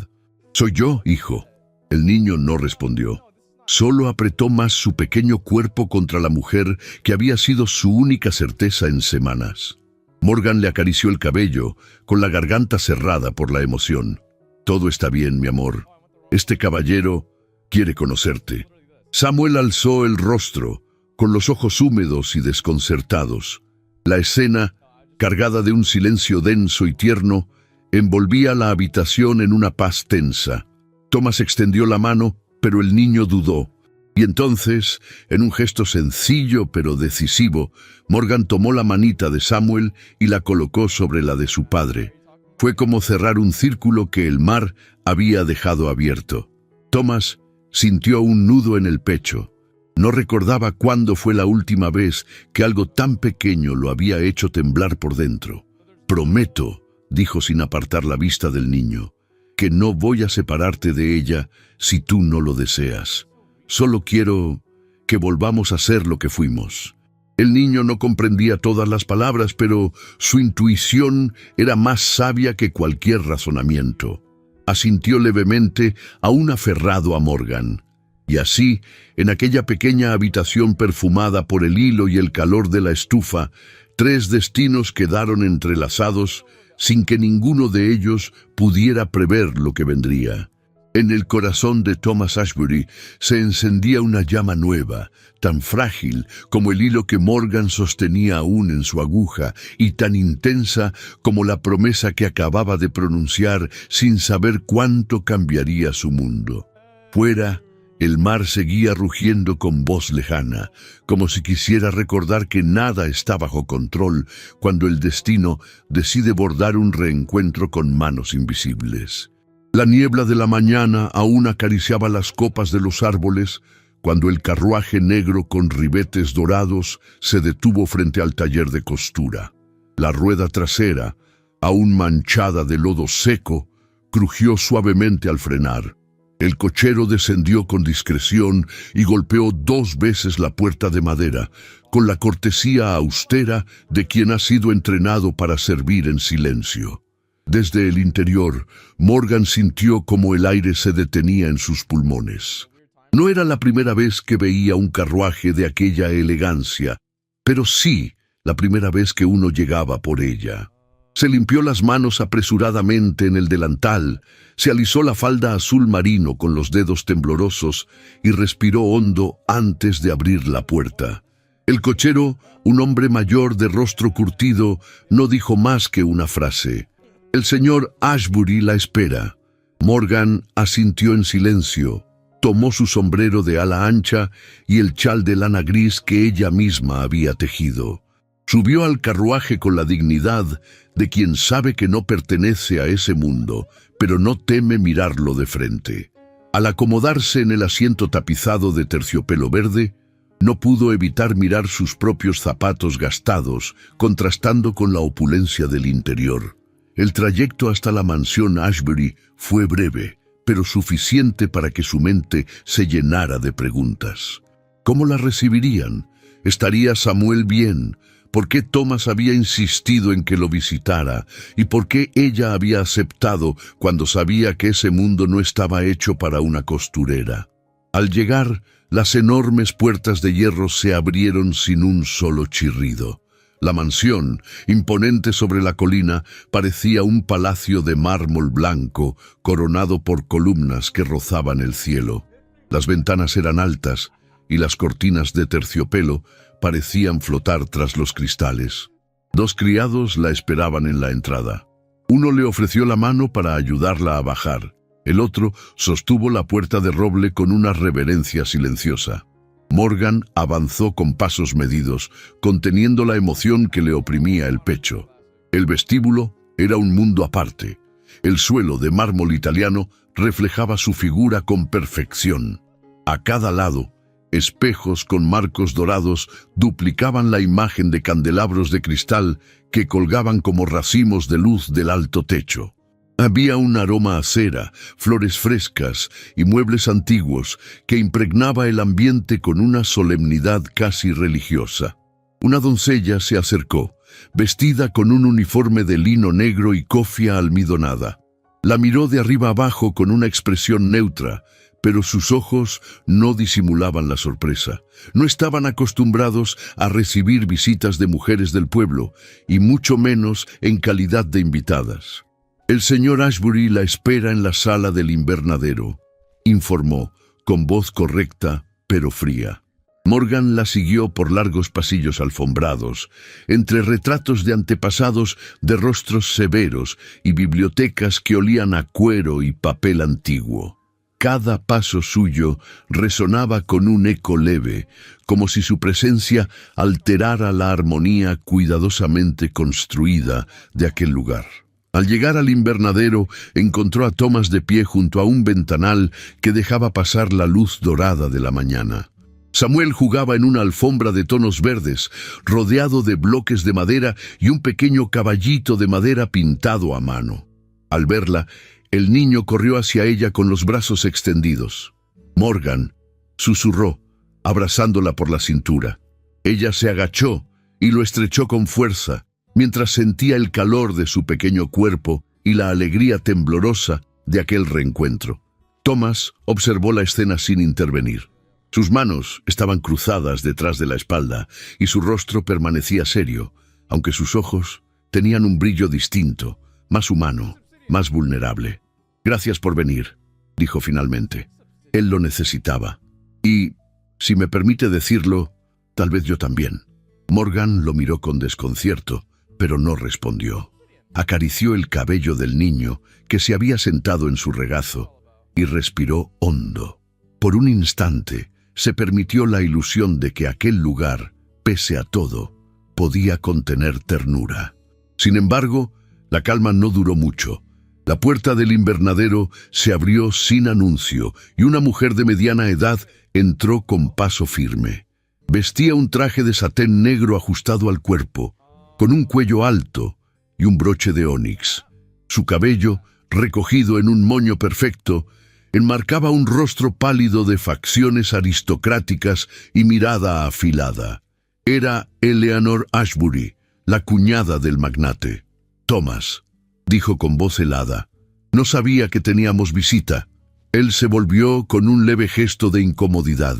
«Soy yo, hijo». El niño no respondió. Solo apretó más su pequeño cuerpo contra la mujer que había sido su única certeza en semanas. Morgan le acarició el cabello, con la garganta cerrada por la emoción. «Todo está bien, mi amor. Este caballero quiere conocerte». Samuel alzó el rostro, con los ojos húmedos y desconcertados. La escena, cargada de un silencio denso y tierno, envolvía la habitación en una paz tensa. Thomas extendió la mano, pero el niño dudó. Y entonces, en un gesto sencillo pero decisivo, Morgan tomó la manita de Samuel y la colocó sobre la de su padre. Fue como cerrar un círculo que el mar había dejado abierto. Thomas sintió un nudo en el pecho. No recordaba cuándo fue la última vez que algo tan pequeño lo había hecho temblar por dentro. «Prometo», dijo sin apartar la vista del niño, que no voy a separarte de ella si tú no lo deseas. Solo quiero que volvamos a ser lo que fuimos. El niño no comprendía todas las palabras, pero su intuición era más sabia que cualquier razonamiento. Asintió levemente, aún aferrado a Morgan. Y así, en aquella pequeña habitación perfumada por el hilo y el calor de la estufa, 3 destinos quedaron entrelazados sin que ninguno de ellos pudiera prever lo que vendría. En el corazón de Thomas Ashbury se encendía una llama nueva, tan frágil como el hilo que Morgan sostenía aún en su aguja y tan intensa como la promesa que acababa de pronunciar sin saber cuánto cambiaría su mundo. Fuera, el mar seguía rugiendo con voz lejana, como si quisiera recordar que nada está bajo control cuando el destino decide bordar un reencuentro con manos invisibles. La niebla de la mañana aún acariciaba las copas de los árboles cuando el carruaje negro con ribetes dorados se detuvo frente al taller de costura. La rueda trasera, aún manchada de lodo seco, crujió suavemente al frenar. El cochero descendió con discreción y golpeó 2 veces la puerta de madera, con la cortesía austera de quien ha sido entrenado para servir en silencio. Desde el interior, Morgan sintió como el aire se detenía en sus pulmones. No era la primera vez que veía un carruaje de aquella elegancia, pero sí la primera vez que uno llegaba por ella. Se limpió las manos apresuradamente en el delantal, se alisó la falda azul marino con los dedos temblorosos y respiró hondo antes de abrir la puerta. El cochero, un hombre mayor de rostro curtido, no dijo más que una frase. «El señor Ashbury la espera». Morgan asintió en silencio, tomó su sombrero de ala ancha y el chal de lana gris que ella misma había tejido. Subió al carruaje con la dignidad de quien sabe que no pertenece a ese mundo, pero no teme mirarlo de frente. Al acomodarse en el asiento tapizado de terciopelo verde, no pudo evitar mirar sus propios zapatos gastados, contrastando con la opulencia del interior. El trayecto hasta la mansión Ashbury fue breve, pero suficiente para que su mente se llenara de preguntas. ¿Cómo la recibirían? ¿Estaría Samuel bien? ¿Por qué Thomas había insistido en que lo visitara? ¿Y por qué ella había aceptado cuando sabía que ese mundo no estaba hecho para una costurera? Al llegar, las enormes puertas de hierro se abrieron sin un solo chirrido. La mansión, imponente sobre la colina, parecía un palacio de mármol blanco, coronado por columnas que rozaban el cielo. Las ventanas eran altas y las cortinas de terciopelo parecían flotar tras los cristales. 2 criados la esperaban en la entrada. Uno le ofreció la mano para ayudarla a bajar. El otro sostuvo la puerta de roble con una reverencia silenciosa. Morgan avanzó con pasos medidos, conteniendo la emoción que le oprimía el pecho. El vestíbulo era un mundo aparte. El suelo de mármol italiano reflejaba su figura con perfección. A cada lado, espejos con marcos dorados duplicaban la imagen de candelabros de cristal que colgaban como racimos de luz del alto techo. Había un aroma a cera, flores frescas y muebles antiguos que impregnaba el ambiente con una solemnidad casi religiosa. Una doncella se acercó, vestida con un uniforme de lino negro y cofia almidonada. La miró de arriba abajo con una expresión neutra, pero sus ojos no disimulaban la sorpresa. No estaban acostumbrados a recibir visitas de mujeres del pueblo, y mucho menos en calidad de invitadas. «El señor Ashbury la espera en la sala del invernadero», informó, con voz correcta pero fría. Morgan la siguió por largos pasillos alfombrados, entre retratos de antepasados de rostros severos y bibliotecas que olían a cuero y papel antiguo. Cada paso suyo resonaba con un eco leve, como si su presencia alterara la armonía cuidadosamente construida de aquel lugar. Al llegar al invernadero, encontró a Thomas de pie junto a un ventanal que dejaba pasar la luz dorada de la mañana. Samuel jugaba en una alfombra de tonos verdes, rodeado de bloques de madera y un pequeño caballito de madera pintado a mano. Al verla, El niño corrió hacia ella con los brazos extendidos. Morgan susurró, abrazándola por la cintura. Ella se agachó y lo estrechó con fuerza, mientras sentía el calor de su pequeño cuerpo y la alegría temblorosa de aquel reencuentro. Thomas observó la escena sin intervenir. Sus manos estaban cruzadas detrás de la espalda y su rostro permanecía serio, aunque sus ojos tenían un brillo distinto, más humano, más vulnerable. «Gracias por venir», dijo finalmente. Él lo necesitaba. Y, si me permite decirlo, tal vez yo también. Morgan lo miró con desconcierto, pero no respondió. Acarició el cabello del niño, que se había sentado en su regazo, y respiró hondo. Por un instante, se permitió la ilusión de que aquel lugar, pese a todo, podía contener ternura. Sin embargo, la calma no duró mucho. La puerta del invernadero se abrió sin anuncio y una mujer de mediana edad entró con paso firme. Vestía un traje de satén negro ajustado al cuerpo, con un cuello alto y un broche de ónix. Su cabello, recogido en un moño perfecto, enmarcaba un rostro pálido de facciones aristocráticas y mirada afilada. Era Eleanor Ashbury, la cuñada del magnate. «Thomas», dijo con voz helada, «no sabía que teníamos visita». Él se volvió con un leve gesto de incomodidad.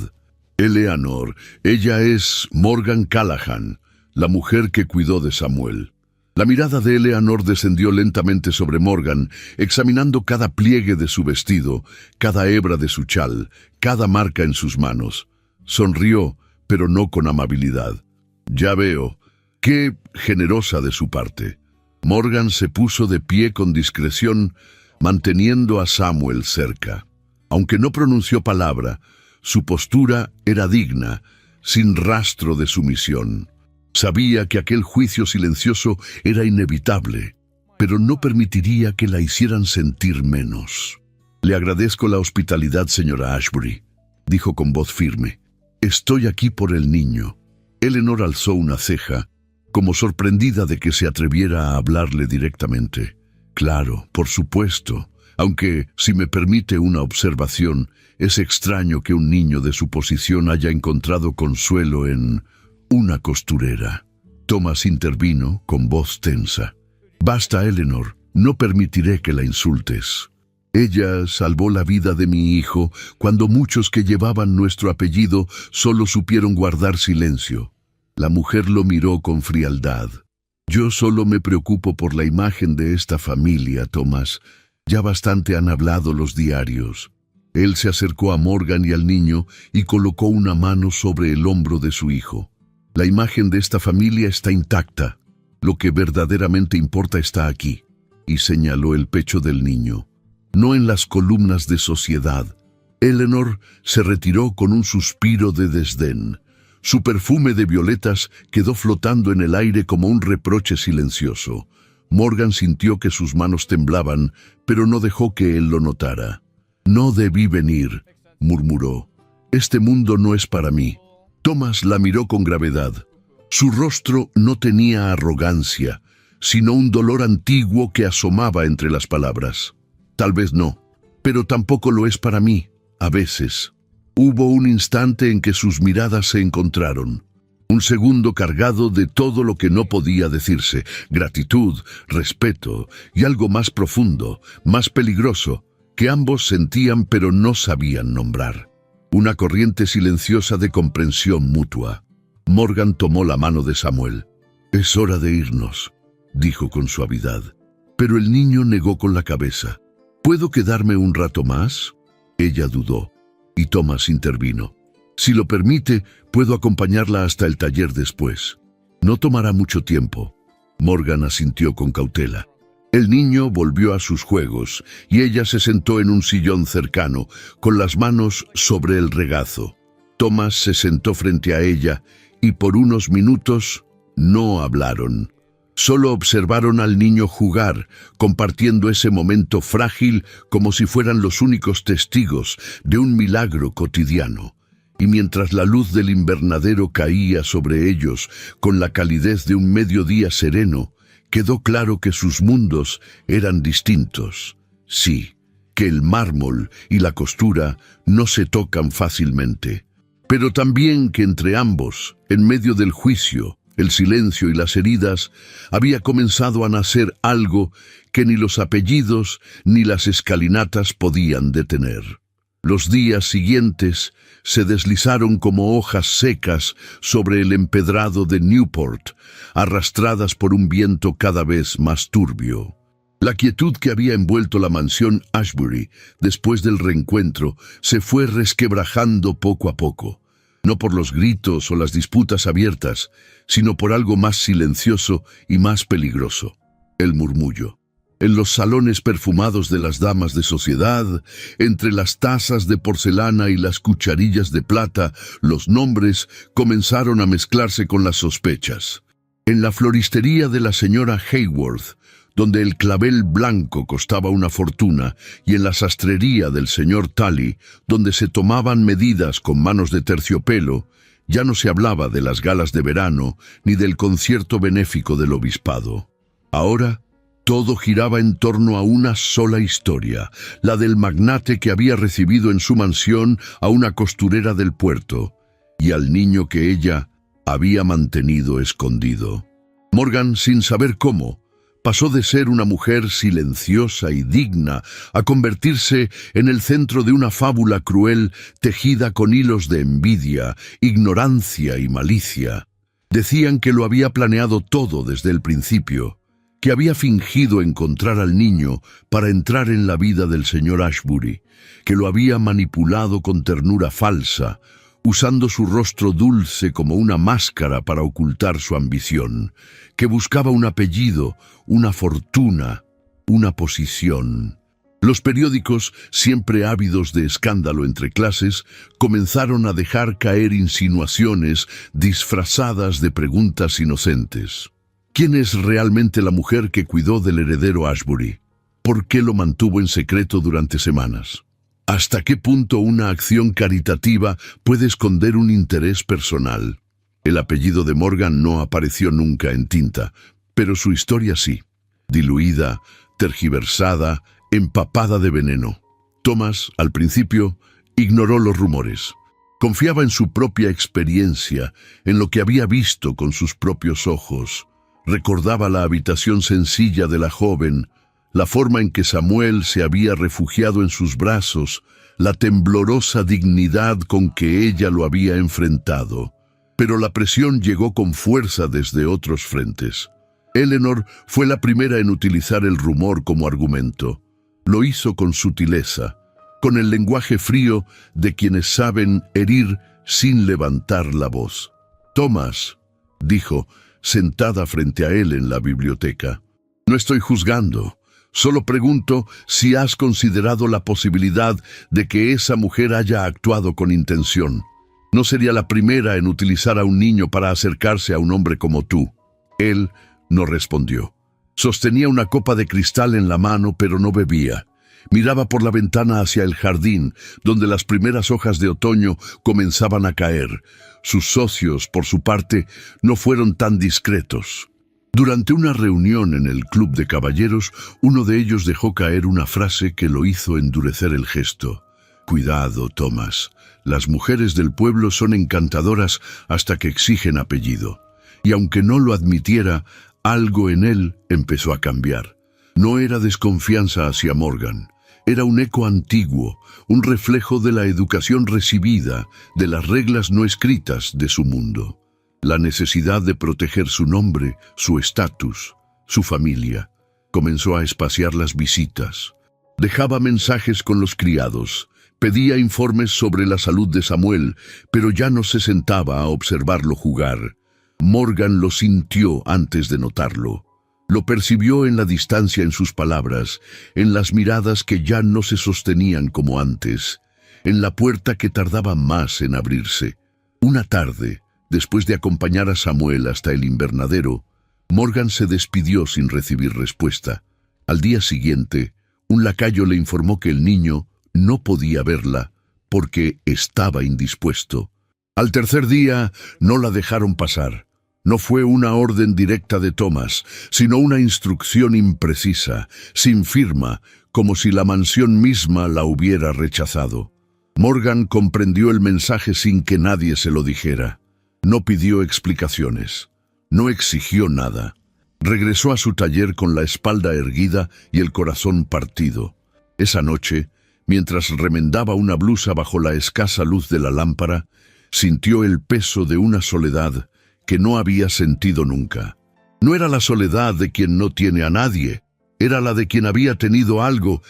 «Eleanor, ella es Morgan Callahan, la mujer que cuidó de Samuel». La mirada de Eleanor descendió lentamente sobre Morgan, examinando cada pliegue de su vestido, cada hebra de su chal, cada marca en sus manos. Sonrió, pero no con amabilidad. «Ya veo. Qué generosa de su parte». Morgan se puso de pie con discreción, manteniendo a Samuel cerca. Aunque no pronunció palabra, su postura era digna, sin rastro de sumisión. Sabía que aquel juicio silencioso era inevitable, pero no permitiría que la hicieran sentir menos. «Le agradezco la hospitalidad, señora Ashbury», dijo con voz firme. «Estoy aquí por el niño». Eleanor alzó una ceja, como sorprendida de que se atreviera a hablarle directamente. «Claro, por supuesto, aunque, si me permite una observación, es extraño que un niño de su posición haya encontrado consuelo en una costurera». Thomas intervino con voz tensa. «Basta, Eleanor, no permitiré que la insultes. Ella salvó la vida de mi hijo cuando muchos que llevaban nuestro apellido solo supieron guardar silencio». La mujer lo miró con frialdad. «Yo solo me preocupo por la imagen de esta familia, Thomas. Ya bastante han hablado los diarios». Él se acercó a Morgan y al niño y colocó una mano sobre el hombro de su hijo. «La imagen de esta familia está intacta. Lo que verdaderamente importa está aquí», y señaló el pecho del niño. «No en las columnas de sociedad». Eleanor se retiró con un suspiro de desdén. Su perfume de violetas quedó flotando en el aire como un reproche silencioso. Morgan sintió que sus manos temblaban, pero no dejó que él lo notara. «No debí venir», murmuró. «Este mundo no es para mí». Thomas la miró con gravedad. Su rostro no tenía arrogancia, sino un dolor antiguo que asomaba entre las palabras. «Tal vez no, pero tampoco lo es para mí, a veces». Hubo un instante en que sus miradas se encontraron. Un segundo cargado de todo lo que no podía decirse: gratitud, respeto y algo más profundo, más peligroso, que ambos sentían pero no sabían nombrar. Una corriente silenciosa de comprensión mutua. Morgan tomó la mano de Samuel. «Es hora de irnos», dijo con suavidad. Pero el niño negó con la cabeza. «¿Puedo quedarme un rato más?». Ella dudó. Y Thomas intervino. «Si lo permite, puedo acompañarla hasta el taller después. No tomará mucho tiempo». Morgan asintió con cautela. El niño volvió a sus juegos y ella se sentó en un sillón cercano, con las manos sobre el regazo. Thomas se sentó frente a ella y por unos minutos no hablaron. Solo observaron al niño jugar, compartiendo ese momento frágil como si fueran los únicos testigos de un milagro cotidiano. Y mientras la luz del invernadero caía sobre ellos con la calidez de un mediodía sereno, quedó claro que sus mundos eran distintos, Sí, que el mármol y la costura no se tocan fácilmente, pero también que entre ambos, en medio del juicio, el silencio y las heridas, había comenzado a nacer algo que ni los apellidos ni las escalinatas podían detener. Los días siguientes se deslizaron como hojas secas sobre el empedrado de Newport, arrastradas por un viento cada vez más turbio. La quietud que había envuelto la mansión Ashbury después del reencuentro se fue resquebrajando poco a poco, no por los gritos o las disputas abiertas, sino por algo más silencioso y más peligroso: el murmullo. En los salones perfumados de las damas de sociedad, entre las tazas de porcelana y las cucharillas de plata, los nombres comenzaron a mezclarse con las sospechas. En la floristería de la señora Haworth, donde el clavel blanco costaba una fortuna, y en la sastrería del señor Tully, donde se tomaban medidas con manos de terciopelo, ya no se hablaba de las galas de verano ni del concierto benéfico del obispado. Ahora, todo giraba en torno a una sola historia, la del magnate que había recibido en su mansión a una costurera del puerto y al niño que ella había mantenido escondido. Morgan, sin saber cómo, pasó de ser una mujer silenciosa y digna a convertirse en el centro de una fábula cruel tejida con hilos de envidia, ignorancia y malicia. Decían que lo había planeado todo desde el principio, que había fingido encontrar al niño para entrar en la vida del señor Ashbury, que lo había manipulado con ternura falsa, usando su rostro dulce como una máscara para ocultar su ambición, que buscaba un apellido, una fortuna, una posición. Los periódicos, siempre ávidos de escándalo entre clases, comenzaron a dejar caer insinuaciones disfrazadas de preguntas inocentes. ¿Quién es realmente la mujer que cuidó del heredero Ashbury? ¿Por qué lo mantuvo en secreto durante semanas? ¿Hasta qué punto una acción caritativa puede esconder un interés personal? El apellido de Morgan no apareció nunca en tinta, pero su historia sí, diluida, tergiversada, empapada de veneno. Thomas, al principio, ignoró los rumores. Confiaba en su propia experiencia, en lo que había visto con sus propios ojos. Recordaba la habitación sencilla de la joven, la forma en que Samuel se había refugiado en sus brazos, la temblorosa dignidad con que ella lo había enfrentado. Pero la presión llegó con fuerza desde otros frentes. Eleanor fue la primera en utilizar el rumor como argumento. Lo hizo con sutileza, con el lenguaje frío de quienes saben herir sin levantar la voz. «Thomas», dijo, sentada frente a él en la biblioteca, «no estoy juzgando. Solo pregunto si has considerado la posibilidad de que esa mujer haya actuado con intención. No sería la primera en utilizar a un niño para acercarse a un hombre como tú». Él no respondió. Sostenía una copa de cristal en la mano, pero no bebía. Miraba por la ventana hacia el jardín, donde las primeras hojas de otoño comenzaban a caer. Sus socios, por su parte, no fueron tan discretos. Durante una reunión en el club de caballeros, uno de ellos dejó caer una frase que lo hizo endurecer el gesto. «Cuidado, Thomas. Las mujeres del pueblo son encantadoras hasta que exigen apellido». Y aunque no lo admitiera, algo en él empezó a cambiar. No era desconfianza hacia Morgan. Era un eco antiguo, un reflejo de la educación recibida, de las reglas no escritas de su mundo. La necesidad de proteger su nombre, su estatus, su familia. Comenzó a espaciar las visitas. Dejaba mensajes con los criados. Pedía informes sobre la salud de Samuel, pero ya no se sentaba a observarlo jugar. Morgan lo sintió antes de notarlo. Lo percibió en la distancia en sus palabras, en las miradas que ya no se sostenían como antes, en la puerta que tardaba más en abrirse. Una tarde, después de acompañar a Samuel hasta el invernadero, Morgan se despidió sin recibir respuesta. Al día siguiente, un lacayo le informó que el niño no podía verla porque estaba indispuesto. Al tercer día, no la dejaron pasar. No fue una orden directa de Thomas, sino una instrucción imprecisa, sin firma, como si la mansión misma la hubiera rechazado. Morgan comprendió el mensaje sin que nadie se lo dijera. No pidió explicaciones. No exigió nada. Regresó a su taller con la espalda erguida y el corazón partido. Esa noche, mientras remendaba una blusa bajo la escasa luz de la lámpara, sintió el peso de una soledad que no había sentido nunca. No era la soledad de quien no tiene a nadie, era la de quien había tenido algo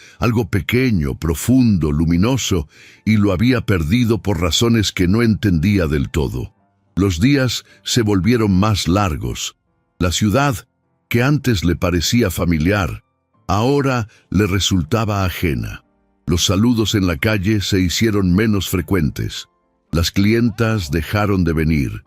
pequeño, profundo, luminoso, y lo había perdido por razones que no entendía del todo. Los días se volvieron más largos. La ciudad, que antes le parecía familiar, ahora le resultaba ajena. Los saludos en la calle se hicieron menos frecuentes. Las clientas dejaron de venir.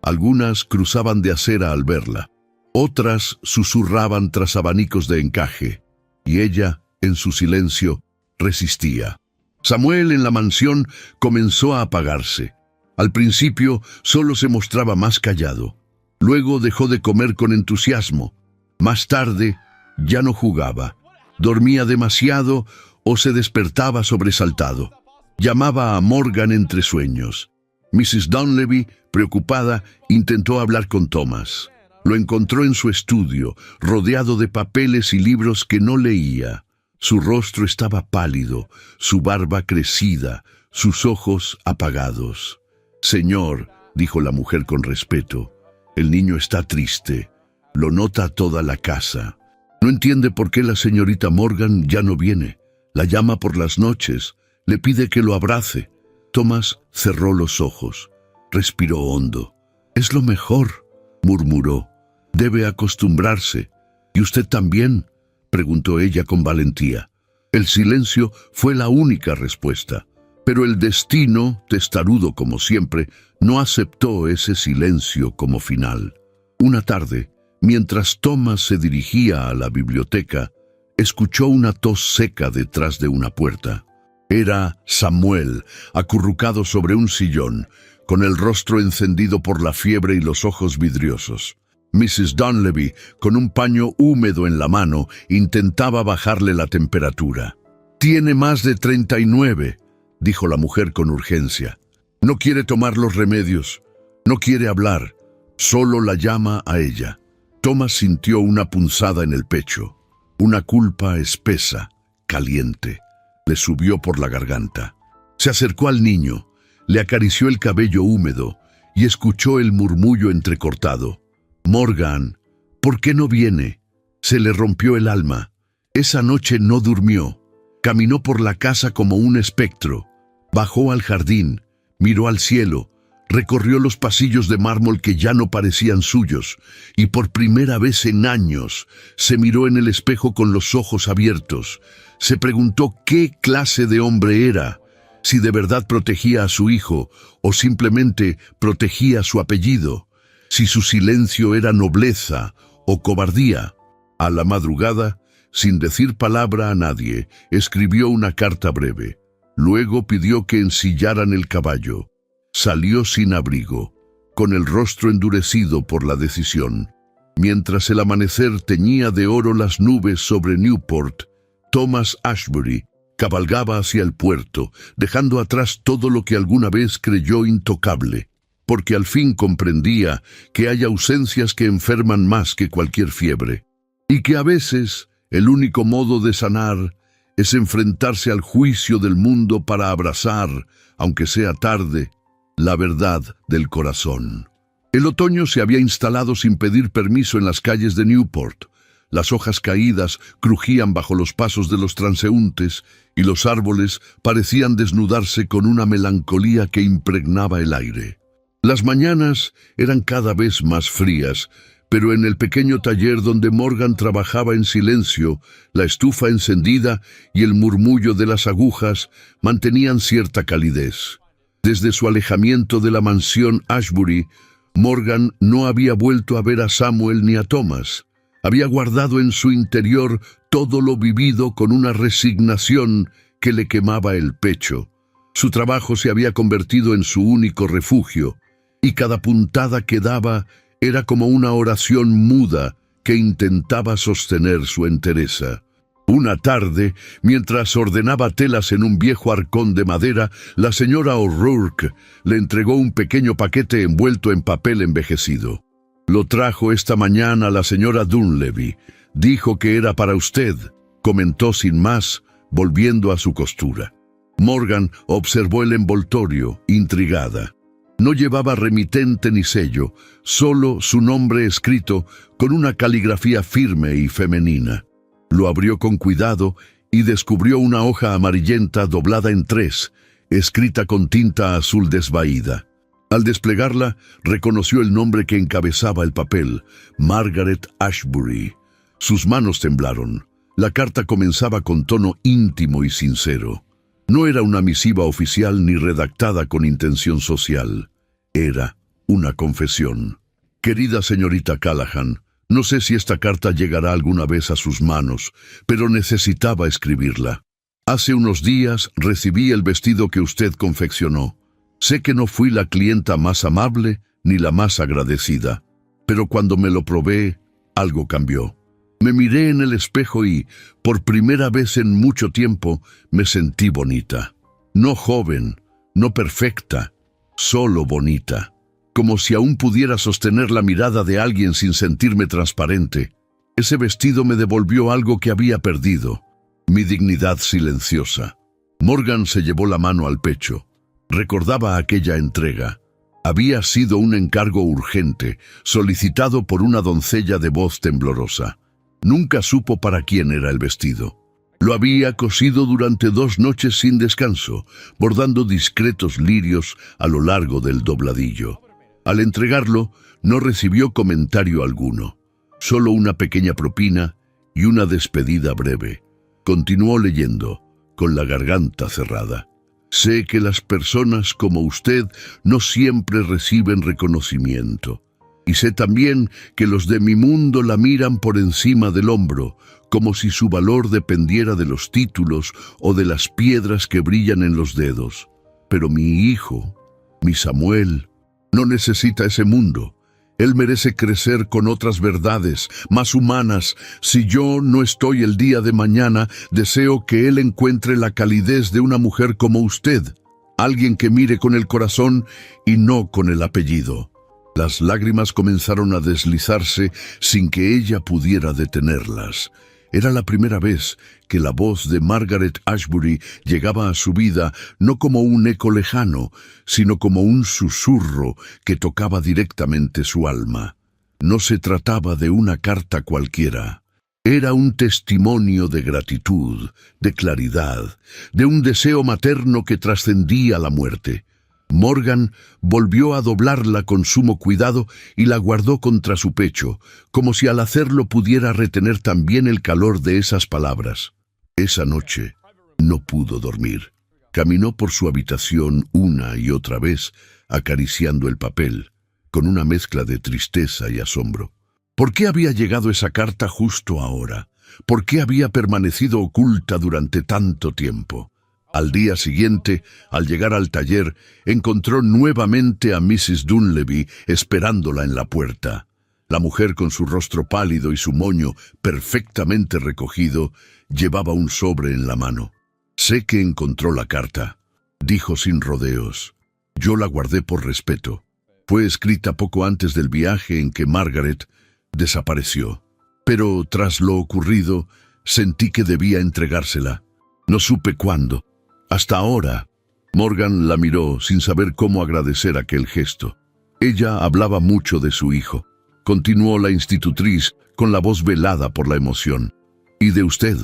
Algunas cruzaban de acera al verla. Otras susurraban tras abanicos de encaje. Y ella, en su silencio, resistía. Samuel en la mansión comenzó a apagarse. Al principio solo se mostraba más callado. Luego dejó de comer con entusiasmo. Más tarde ya no jugaba. Dormía demasiado o se despertaba sobresaltado. Llamaba a Morgan entre sueños. Mrs. Donlevy, preocupada, intentó hablar con Thomas. Lo encontró en su estudio, rodeado de papeles y libros que no leía. Su rostro estaba pálido, su barba crecida, sus ojos apagados. «Señor», dijo la mujer con respeto, «el niño está triste. Lo nota toda la casa. No entiende por qué la señorita Morgan ya no viene. La llama por las noches, le pide que lo abrace». Thomas cerró los ojos, respiró hondo. «Es lo mejor», murmuró. «Debe acostumbrarse». «¿Y usted también?», preguntó ella con valentía. El silencio fue la única respuesta, pero el destino, testarudo como siempre, no aceptó ese silencio como final. Una tarde, mientras Thomas se dirigía a la biblioteca, escuchó una tos seca detrás de una puerta. Era Samuel, acurrucado sobre un sillón, con el rostro encendido por la fiebre y los ojos vidriosos. Mrs. Donlevy, con un paño húmedo en la mano, intentaba bajarle la temperatura. «Tiene más de 39», dijo la mujer con urgencia. «No quiere tomar los remedios, no quiere hablar, solo la llama a ella». Thomas sintió una punzada en el pecho, una culpa espesa, caliente. Le subió por la garganta. Se acercó al niño, le acarició el cabello húmedo y escuchó el murmullo entrecortado. «Morgan, ¿por qué no viene?». Se le rompió el alma. Esa noche no durmió. Caminó por la casa como un espectro. Bajó al jardín, miró al cielo, recorrió los pasillos de mármol que ya no parecían suyos, y por primera vez en años se miró en el espejo con los ojos abiertos. Se preguntó qué clase de hombre era, si de verdad protegía a su hijo o simplemente protegía su apellido, si su silencio era nobleza o cobardía. A la madrugada, sin decir palabra a nadie, escribió una carta breve. Luego pidió que ensillaran el caballo. Salió sin abrigo, con el rostro endurecido por la decisión. Mientras el amanecer teñía de oro las nubes sobre Newport, Thomas Ashbury cabalgaba hacia el puerto, dejando atrás todo lo que alguna vez creyó intocable, porque al fin comprendía que hay ausencias que enferman más que cualquier fiebre, y que a veces el único modo de sanar es enfrentarse al juicio del mundo para abrazar, aunque sea tarde, la verdad del corazón. El otoño se había instalado sin pedir permiso en las calles de Newport. Las hojas caídas crujían bajo los pasos de los transeúntes y los árboles parecían desnudarse con una melancolía que impregnaba el aire. Las mañanas eran cada vez más frías, pero en el pequeño taller donde Morgan trabajaba en silencio, la estufa encendida y el murmullo de las agujas mantenían cierta calidez. Desde su alejamiento de la mansión Ashbury, Morgan no había vuelto a ver a Samuel ni a Thomas. Había guardado en su interior todo lo vivido con una resignación que le quemaba el pecho. Su trabajo se había convertido en su único refugio, y cada puntada que daba Era como una oración muda que intentaba sostener su entereza. Una tarde, mientras ordenaba telas en un viejo arcón de madera, la señora O'Rourke le entregó un pequeño paquete envuelto en papel envejecido. «Lo trajo esta mañana la señora Dunleavy. Dijo que era para usted», comentó sin más, volviendo a su costura. Morgan observó el envoltorio, intrigada. No llevaba remitente ni sello, solo su nombre escrito con una caligrafía firme y femenina. Lo abrió con cuidado y descubrió una hoja amarillenta doblada en 3, escrita con tinta azul desvaída. Al desplegarla, reconoció el nombre que encabezaba el papel: Margaret Ashbury. Sus manos temblaron. La carta comenzaba con tono íntimo y sincero. No era una misiva oficial ni redactada con intención social. Era una confesión. «Querida señorita Callahan, no sé si esta carta llegará alguna vez a sus manos, pero necesitaba escribirla. Hace unos días recibí el vestido que usted confeccionó. Sé que no fui la clienta más amable ni la más agradecida, pero cuando me lo probé, algo cambió. Me miré en el espejo y, por primera vez en mucho tiempo, me sentí bonita. No joven, no perfecta, solo bonita. Como si aún pudiera sostener la mirada de alguien sin sentirme transparente. Ese vestido me devolvió algo que había perdido, mi dignidad silenciosa». Morgan se llevó la mano al pecho. Recordaba aquella entrega. Había sido un encargo urgente, solicitado por una doncella de voz temblorosa. Nunca supo para quién era el vestido. Lo había cosido durante 2 noches sin descanso, bordando discretos lirios a lo largo del dobladillo. Al entregarlo, no recibió comentario alguno, solo una pequeña propina y una despedida breve. Continuó leyendo, con la garganta cerrada. «Sé que las personas como usted no siempre reciben reconocimiento. Y sé también que los de mi mundo la miran por encima del hombro, como si su valor dependiera de los títulos o de las piedras que brillan en los dedos. Pero mi hijo, mi Samuel, no necesita ese mundo. Él merece crecer con otras verdades, más humanas. Si yo no estoy el día de mañana, deseo que él encuentre la calidez de una mujer como usted, alguien que mire con el corazón y no con el apellido». Las lágrimas comenzaron a deslizarse sin que ella pudiera detenerlas. Era la primera vez que la voz de Margaret Ashbury llegaba a su vida no como un eco lejano, sino como un susurro que tocaba directamente su alma. No se trataba de una carta cualquiera. Era un testimonio de gratitud, de claridad, de un deseo materno que trascendía la muerte. Morgan volvió a doblarla con sumo cuidado y la guardó contra su pecho, como si al hacerlo pudiera retener también el calor de esas palabras. Esa noche no pudo dormir. Caminó por su habitación una y otra vez, acariciando el papel, con una mezcla de tristeza y asombro. ¿Por qué había llegado esa carta justo ahora? ¿Por qué había permanecido oculta durante tanto tiempo? Al día siguiente, al llegar al taller, encontró nuevamente a Mrs. Dunleavy esperándola en la puerta. La mujer, con su rostro pálido y su moño perfectamente recogido, llevaba un sobre en la mano. «Sé que encontró la carta», dijo sin rodeos. «Yo la guardé por respeto. Fue escrita poco antes del viaje en que Margaret desapareció. Pero tras lo ocurrido, sentí que debía entregársela. No supe cuándo. Hasta ahora». Morgan la miró sin saber cómo agradecer aquel gesto. Ella hablaba mucho de su hijo. Continuó la institutriz con la voz velada por la emoción. «Y de usted.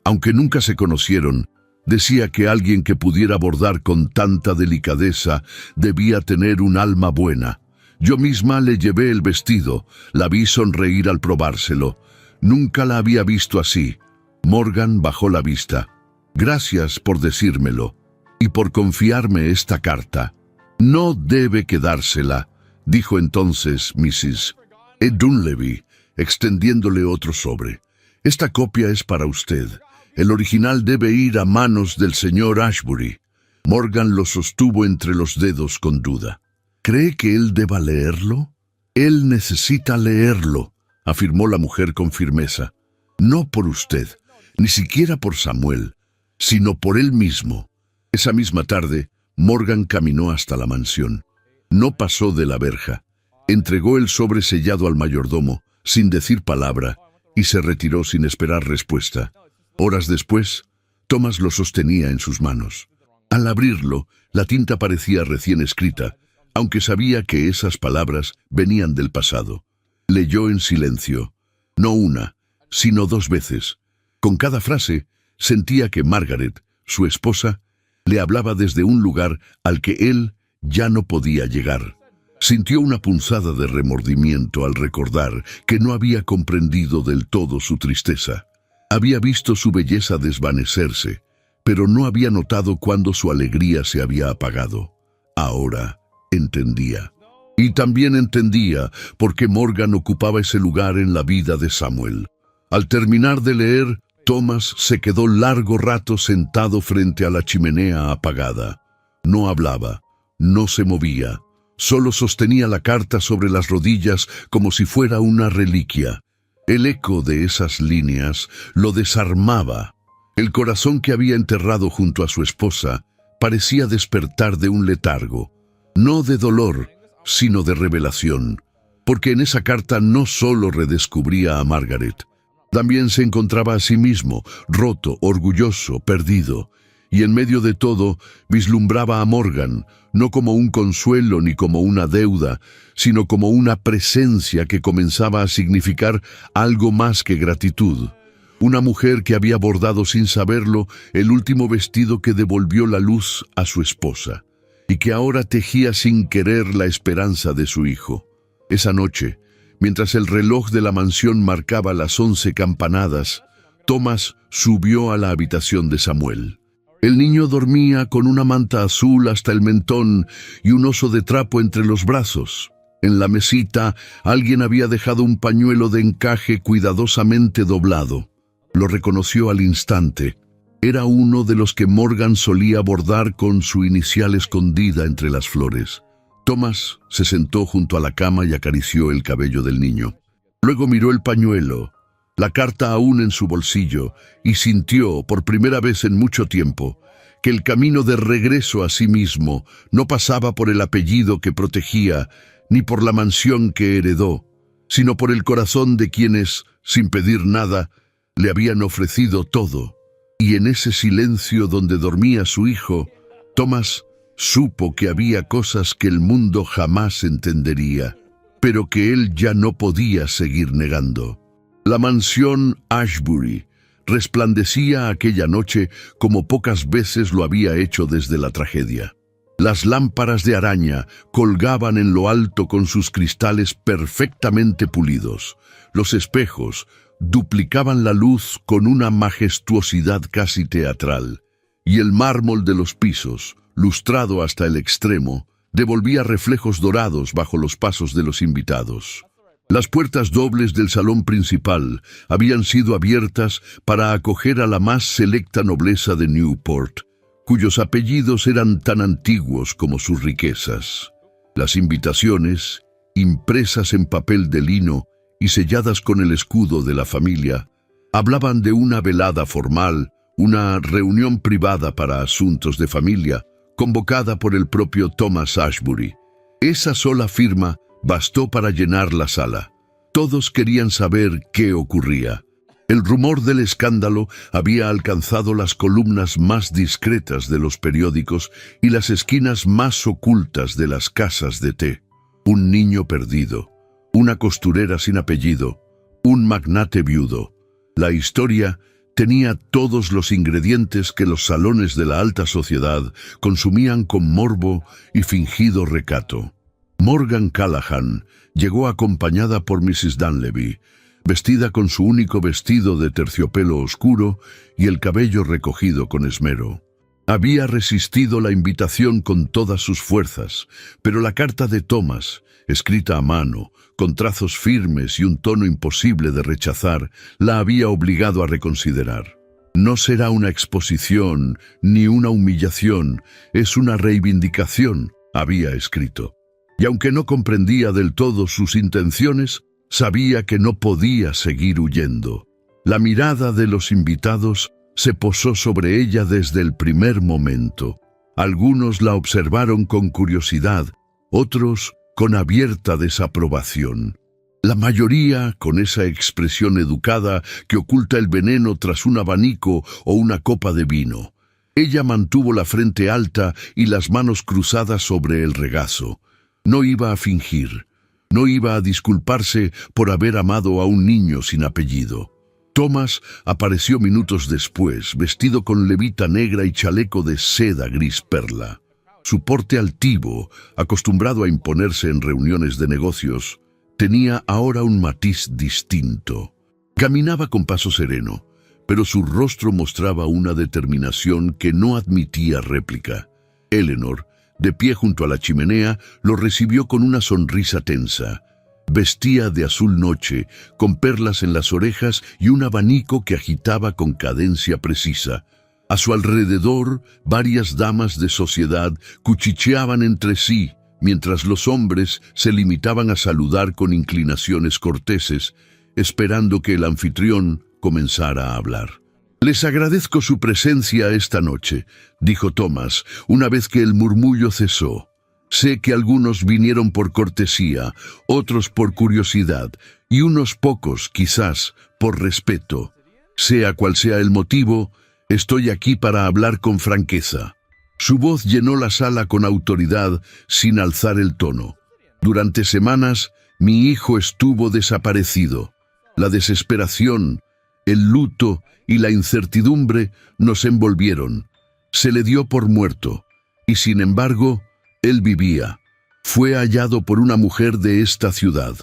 Aunque nunca se conocieron, decía que alguien que pudiera bordar con tanta delicadeza debía tener un alma buena. Yo misma le llevé el vestido, la vi sonreír al probárselo. Nunca la había visto así». Morgan bajó la vista. «Gracias por decírmelo y por confiarme esta carta. No debe quedársela», dijo entonces Mrs. Dunleavy, extendiéndole otro sobre. «Esta copia es para usted. El original debe ir a manos del señor Ashbury». Morgan lo sostuvo entre los dedos con duda. «¿Cree que él deba leerlo?». Él necesita leerlo, afirmó la mujer con firmeza. No por usted, ni siquiera por Samuel, sino por él mismo. Esa misma tarde, Morgan caminó hasta la mansión. No pasó de la verja. Entregó el sobre sellado al mayordomo, sin decir palabra, y se retiró sin esperar respuesta. Horas después, Thomas lo sostenía en sus manos. Al abrirlo, la tinta parecía recién escrita, aunque sabía que esas palabras venían del pasado. Leyó en silencio, no una, sino 2 veces. Con cada frase, sentía que Margaret, su esposa, le hablaba desde un lugar al que él ya no podía llegar. Sintió una punzada de remordimiento al recordar que no había comprendido del todo su tristeza. Había visto su belleza desvanecerse, pero no había notado cuándo su alegría se había apagado. Ahora entendía. Y también entendía por qué Morgan ocupaba ese lugar en la vida de Samuel. Al terminar de leer, Thomas se quedó largo rato sentado frente a la chimenea apagada. No hablaba, no se movía, solo sostenía la carta sobre las rodillas como si fuera una reliquia. El eco de esas líneas lo desarmaba. El corazón que había enterrado junto a su esposa parecía despertar de un letargo, no de dolor, sino de revelación, porque en esa carta no solo redescubría a Margaret, también se encontraba a sí mismo, roto, orgulloso, perdido, y en medio de todo vislumbraba a Morgan, no como un consuelo ni como una deuda, sino como una presencia que comenzaba a significar algo más que gratitud. Una mujer que había bordado sin saberlo el último vestido que devolvió la luz a su esposa, y que ahora tejía sin querer la esperanza de su hijo. Esa noche, mientras el reloj de la mansión marcaba las 11 campanadas, Thomas subió a la habitación de Samuel. El niño dormía con una manta azul hasta el mentón y un oso de trapo entre los brazos. En la mesita, alguien había dejado un pañuelo de encaje cuidadosamente doblado. Lo reconoció al instante. Era uno de los que Morgan solía bordar con su inicial escondida entre las flores. Thomas se sentó junto a la cama y acarició el cabello del niño. Luego miró el pañuelo, la carta aún en su bolsillo, y sintió, por primera vez en mucho tiempo, que el camino de regreso a sí mismo no pasaba por el apellido que protegía, ni por la mansión que heredó, sino por el corazón de quienes, sin pedir nada, le habían ofrecido todo. Y en ese silencio donde dormía su hijo, Thomas supo que había cosas que el mundo jamás entendería, pero que él ya no podía seguir negando. La mansión Ashbury resplandecía aquella noche como pocas veces lo había hecho desde la tragedia. Las lámparas de araña colgaban en lo alto con sus cristales perfectamente pulidos. Los espejos duplicaban la luz con una majestuosidad casi teatral, y el mármol de los pisos, lustrado hasta el extremo, devolvía reflejos dorados bajo los pasos de los invitados. Las puertas dobles del salón principal habían sido abiertas para acoger a la más selecta nobleza de Newport, cuyos apellidos eran tan antiguos como sus riquezas. Las invitaciones, impresas en papel de lino y selladas con el escudo de la familia, hablaban de una velada formal, una reunión privada para asuntos de familia, convocada por el propio Thomas Ashbury. Esa sola firma bastó para llenar la sala. Todos querían saber qué ocurría. El rumor del escándalo había alcanzado las columnas más discretas de los periódicos y las esquinas más ocultas de las casas de té. Un niño perdido, una costurera sin apellido, un magnate viudo. La historia tenía todos los ingredientes que los salones de la alta sociedad consumían con morbo y fingido recato. Morgan Callahan llegó acompañada por Mrs. Dunleavy, vestida con su único vestido de terciopelo oscuro y el cabello recogido con esmero. Había resistido la invitación con todas sus fuerzas, pero la carta de Thomas, escrita a mano, con trazos firmes y un tono imposible de rechazar, la había obligado a reconsiderar. No será una exposición ni una humillación, es una reivindicación, había escrito. y aunque no comprendía del todo sus intenciones, sabía que no podía seguir huyendo. La mirada de los invitados se posó sobre ella desde el primer momento. Algunos la observaron con curiosidad, otros con abierta desaprobación. La mayoría con esa expresión educada que oculta el veneno tras un abanico o una copa de vino. Ella mantuvo la frente alta y las manos cruzadas sobre el regazo. No iba a fingir, no iba a disculparse por haber amado a un niño sin apellido. Thomas apareció minutos después, vestido con levita negra y chaleco de seda gris perla. Su porte altivo, acostumbrado a imponerse en reuniones de negocios, tenía ahora un matiz distinto. Caminaba con paso sereno, pero su rostro mostraba una determinación que no admitía réplica. Eleanor, de pie junto a la chimenea, lo recibió con una sonrisa tensa. Vestía de azul noche, con perlas en las orejas y un abanico que agitaba con cadencia precisa. A su alrededor, varias damas de sociedad cuchicheaban entre sí, mientras los hombres se limitaban a saludar con inclinaciones corteses, esperando que el anfitrión comenzara a hablar. «Les agradezco su presencia esta noche», dijo Thomas, una vez que el murmullo cesó. «Sé que algunos vinieron por cortesía, otros por curiosidad, y unos pocos, quizás, por respeto. Sea cual sea el motivo, estoy aquí para hablar con franqueza». Su voz llenó la sala con autoridad, sin alzar el tono. «Durante semanas, mi hijo estuvo desaparecido. La desesperación, el luto y la incertidumbre nos envolvieron. Se le dio por muerto, y sin embargo, él vivía. Fue hallado por una mujer de esta ciudad.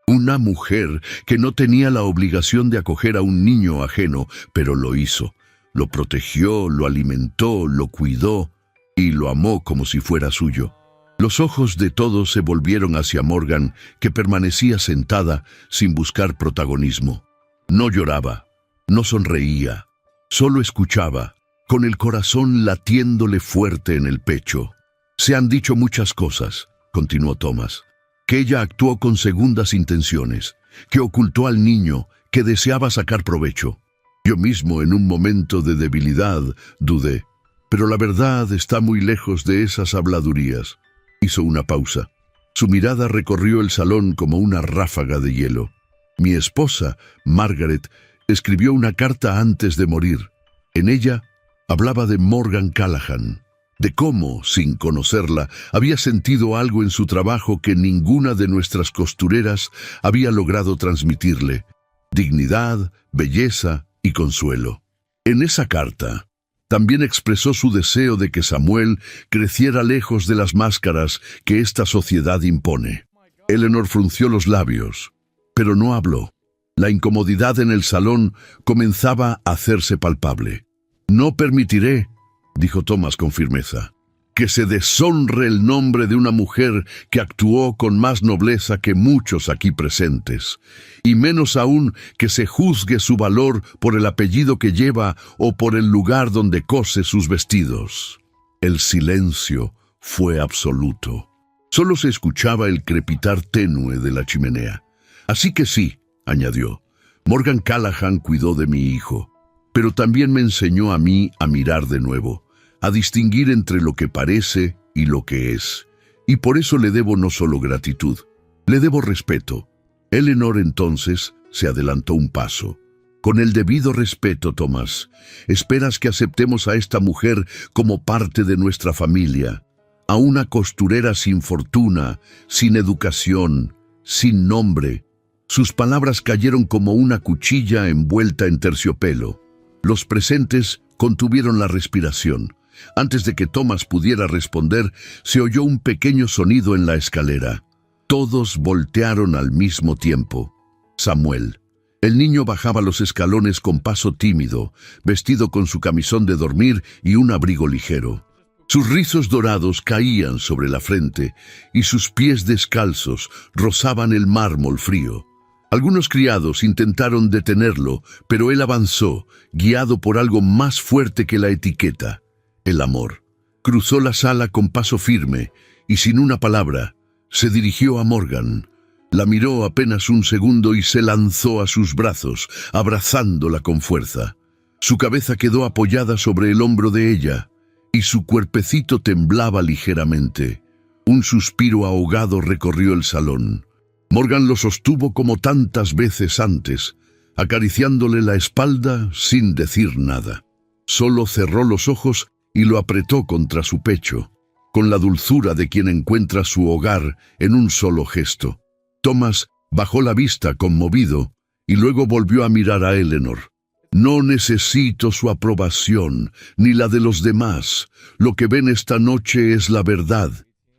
Una mujer que no tenía la obligación de acoger a un niño ajeno, pero lo hizo. Lo protegió, lo alimentó, lo cuidó y lo amó como si fuera suyo». Los ojos de todos se volvieron hacia Morgan, que permanecía sentada sin buscar protagonismo. No lloraba, no sonreía, solo escuchaba, con el corazón latiéndole fuerte en el pecho. «Se han dicho muchas cosas», continuó Thomas, «que ella actuó con segundas intenciones, que ocultó al niño, que deseaba sacar provecho. Yo mismo, en un momento de debilidad, dudé. Pero la verdad está muy lejos de esas habladurías». Hizo una pausa. Su mirada recorrió el salón como una ráfaga de hielo. «Mi esposa, Margaret, escribió una carta antes de morir. En ella hablaba de Morgan Callahan, de cómo, sin conocerla, había sentido algo en su trabajo que ninguna de nuestras costureras había logrado transmitirle: dignidad, belleza y consuelo. En esa carta también expresó su deseo de que Samuel creciera lejos de las máscaras que esta sociedad impone». Eleanor frunció los labios, pero no habló. La incomodidad en el salón comenzaba a hacerse palpable. «No permitiré», dijo Thomas con firmeza, «que se deshonre el nombre de una mujer que actuó con más nobleza que muchos aquí presentes, y menos aún que se juzgue su valor por el apellido que lleva o por el lugar donde cose sus vestidos». El silencio fue absoluto. Solo se escuchaba el crepitar tenue de la chimenea. «Así que sí», añadió, «Morgan Callahan cuidó de mi hijo, pero también me enseñó a mí a mirar de nuevo, a distinguir entre lo que parece y lo que es. Y por eso le debo no solo gratitud, le debo respeto». Eleanor entonces se adelantó un paso. «Con el debido respeto, Thomas, esperas que aceptemos a esta mujer como parte de nuestra familia, a una costurera sin fortuna, sin educación, sin nombre». Sus palabras cayeron como una cuchilla envuelta en terciopelo. Los presentes contuvieron la respiración. Antes de que Thomas pudiera responder, se oyó un pequeño sonido en la escalera. Todos voltearon al mismo tiempo. Samuel. El niño bajaba los escalones con paso tímido, vestido con su camisón de dormir y un abrigo ligero. Sus rizos dorados caían sobre la frente y sus pies descalzos rozaban el mármol frío. Algunos criados intentaron detenerlo, pero él avanzó, guiado por algo más fuerte que la etiqueta: el amor. Cruzó la sala con paso firme y sin una palabra, Se dirigió a Morgan. La miró apenas un segundo y se lanzó a sus brazos, abrazándola con fuerza. Su cabeza quedó apoyada sobre el hombro de ella, y su cuerpecito temblaba ligeramente. Un suspiro ahogado recorrió el salón. Morgan lo sostuvo como tantas veces antes, acariciándole la espalda sin decir nada. Solo cerró los ojos y lo apretó contra su pecho, con la dulzura de quien encuentra su hogar en un solo gesto. Thomas bajó la vista conmovido y luego volvió a mirar a Eleanor. No necesito su aprobación, ni la de los demás. Lo que ven esta noche es la verdad,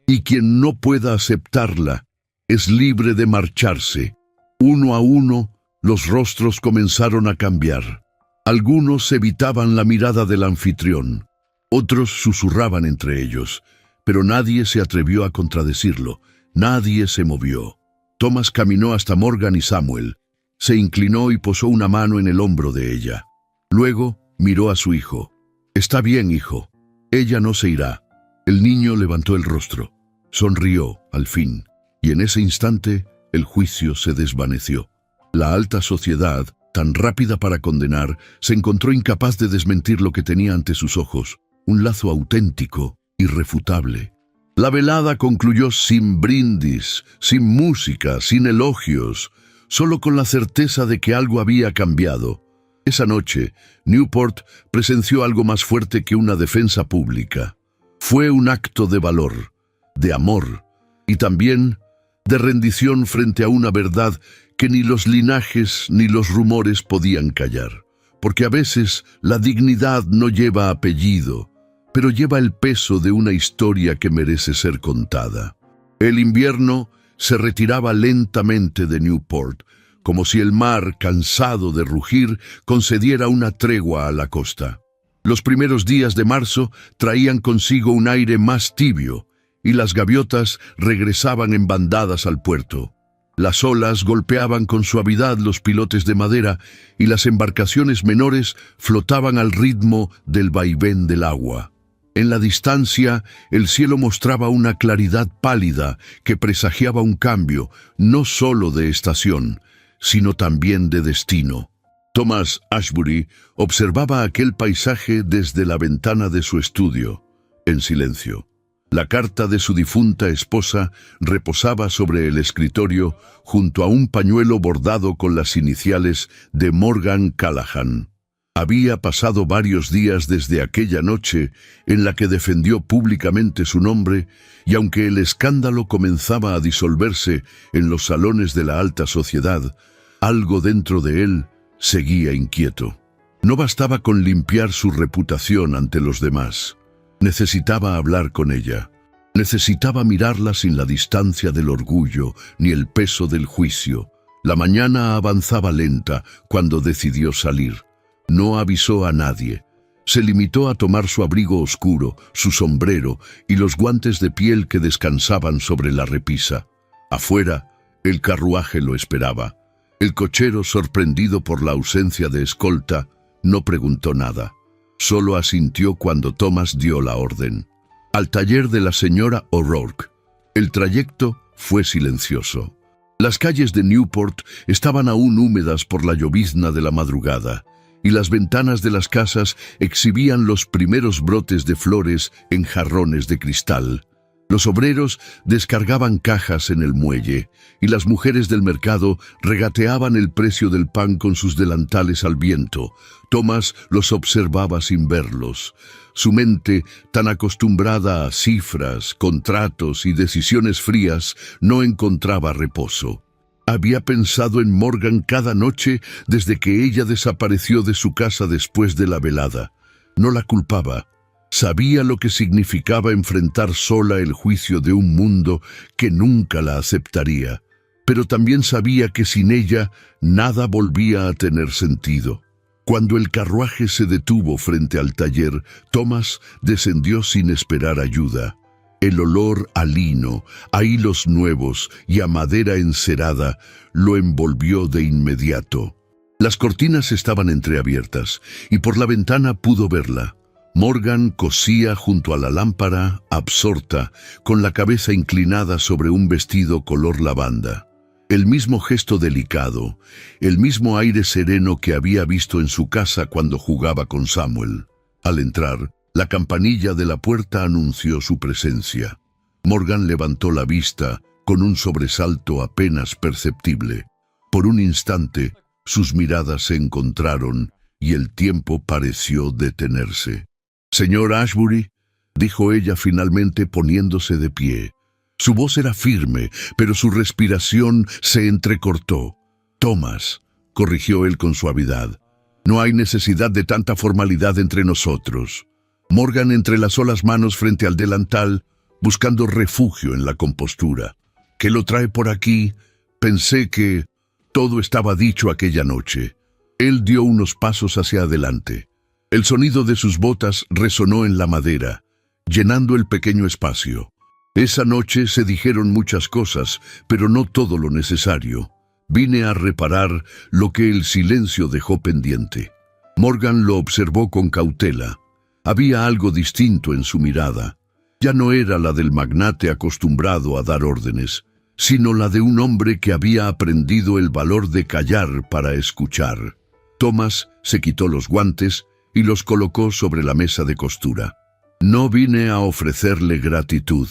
y quien no pueda aceptarla es libre de marcharse. Uno a uno, los rostros comenzaron a cambiar. Algunos evitaban la mirada del anfitrión, otros susurraban entre ellos, pero nadie se atrevió a contradecirlo, nadie se movió. Thomas caminó hasta Morgan y Samuel. Se inclinó y posó una mano en el hombro de ella. Luego miró a su hijo. «Está bien, hijo. Ella no se irá». El niño levantó el rostro. Sonrió, al fin, y en ese instante el juicio se desvaneció. La alta sociedad, tan rápida para condenar, se encontró incapaz de desmentir lo que tenía ante sus ojos, un lazo auténtico, irrefutable. La velada concluyó sin brindis, sin música, sin elogios, solo con la certeza de que algo había cambiado. Esa noche, Newport presenció algo más fuerte que una defensa pública. Fue un acto de valor, de amor y también de rendición frente a una verdad que ni los linajes ni los rumores podían callar. Porque a veces la dignidad no lleva apellido, pero lleva el peso de una historia que merece ser contada. El invierno se retiraba lentamente de Newport, como si el mar, cansado de rugir, concediera una tregua a la costa. Los primeros días de marzo traían consigo un aire más tibio, y las gaviotas regresaban en bandadas al puerto. Las olas golpeaban con suavidad los pilotes de madera, y las embarcaciones menores flotaban al ritmo del vaivén del agua. En la distancia, el cielo mostraba una claridad pálida que presagiaba un cambio, no solo de estación, sino también de destino. Thomas Ashbury observaba aquel paisaje desde la ventana de su estudio, en silencio. La carta de su difunta esposa reposaba sobre el escritorio junto a un pañuelo bordado con las iniciales de Morgan Callahan. Había pasado varios días desde aquella noche en la que defendió públicamente su nombre, y aunque el escándalo comenzaba a disolverse en los salones de la alta sociedad, algo dentro de él seguía inquieto. No bastaba con limpiar su reputación ante los demás. Necesitaba hablar con ella. Necesitaba mirarla sin la distancia del orgullo ni el peso del juicio. La mañana avanzaba lenta cuando decidió salir. No avisó a nadie. Se limitó a tomar su abrigo oscuro, su sombrero y los guantes de piel que descansaban sobre la repisa. Afuera, el carruaje lo esperaba. El cochero, sorprendido por la ausencia de escolta, no preguntó nada. Solo asintió cuando Thomas dio la orden. Al taller de la señora O'Rourke. El trayecto fue silencioso. Las calles de Newport estaban aún húmedas por la llovizna de la madrugada, y las ventanas de las casas exhibían los primeros brotes de flores en jarrones de cristal. Los obreros descargaban cajas en el muelle, y las mujeres del mercado regateaban el precio del pan con sus delantales al viento. Thomas los observaba sin verlos. Su mente, tan acostumbrada a cifras, contratos y decisiones frías, no encontraba reposo. Había pensado en Morgan cada noche desde que ella desapareció de su casa después de la velada. No la culpaba. Sabía lo que significaba enfrentar sola el juicio de un mundo que nunca la aceptaría, pero también sabía que sin ella nada volvía a tener sentido. Cuando el carruaje se detuvo frente al taller, Thomas descendió sin esperar ayuda. El olor a lino, a hilos nuevos y a madera encerada lo envolvió de inmediato. Las cortinas estaban entreabiertas y por la ventana pudo verla. Morgan cosía junto a la lámpara, absorta, con la cabeza inclinada sobre un vestido color lavanda. El mismo gesto delicado, el mismo aire sereno que había visto en su casa cuando jugaba con Samuel. Al entrar, la campanilla de la puerta anunció su presencia. Morgan levantó la vista con un sobresalto apenas perceptible. Por un instante, sus miradas se encontraron y el tiempo pareció detenerse. «Señor Ashbury», dijo ella finalmente poniéndose de pie. Su voz era firme, pero su respiración se entrecortó. «Thomas», corrigió él con suavidad, «no hay necesidad de tanta formalidad entre nosotros». Morgan entrelazó las manos frente al delantal, buscando refugio en la compostura. «¿Qué lo trae por aquí?» Pensé que todo estaba dicho aquella noche. Él dio unos pasos hacia adelante. El sonido de sus botas resonó en la madera, llenando el pequeño espacio. Esa noche se dijeron muchas cosas, pero no todo lo necesario. Vine a reparar lo que el silencio dejó pendiente. Morgan lo observó con cautela. Había algo distinto en su mirada. Ya no era la del magnate acostumbrado a dar órdenes, sino la de un hombre que había aprendido el valor de callar para escuchar. Thomas se quitó los guantes y los colocó sobre la mesa de costura. «No vine a ofrecerle gratitud»,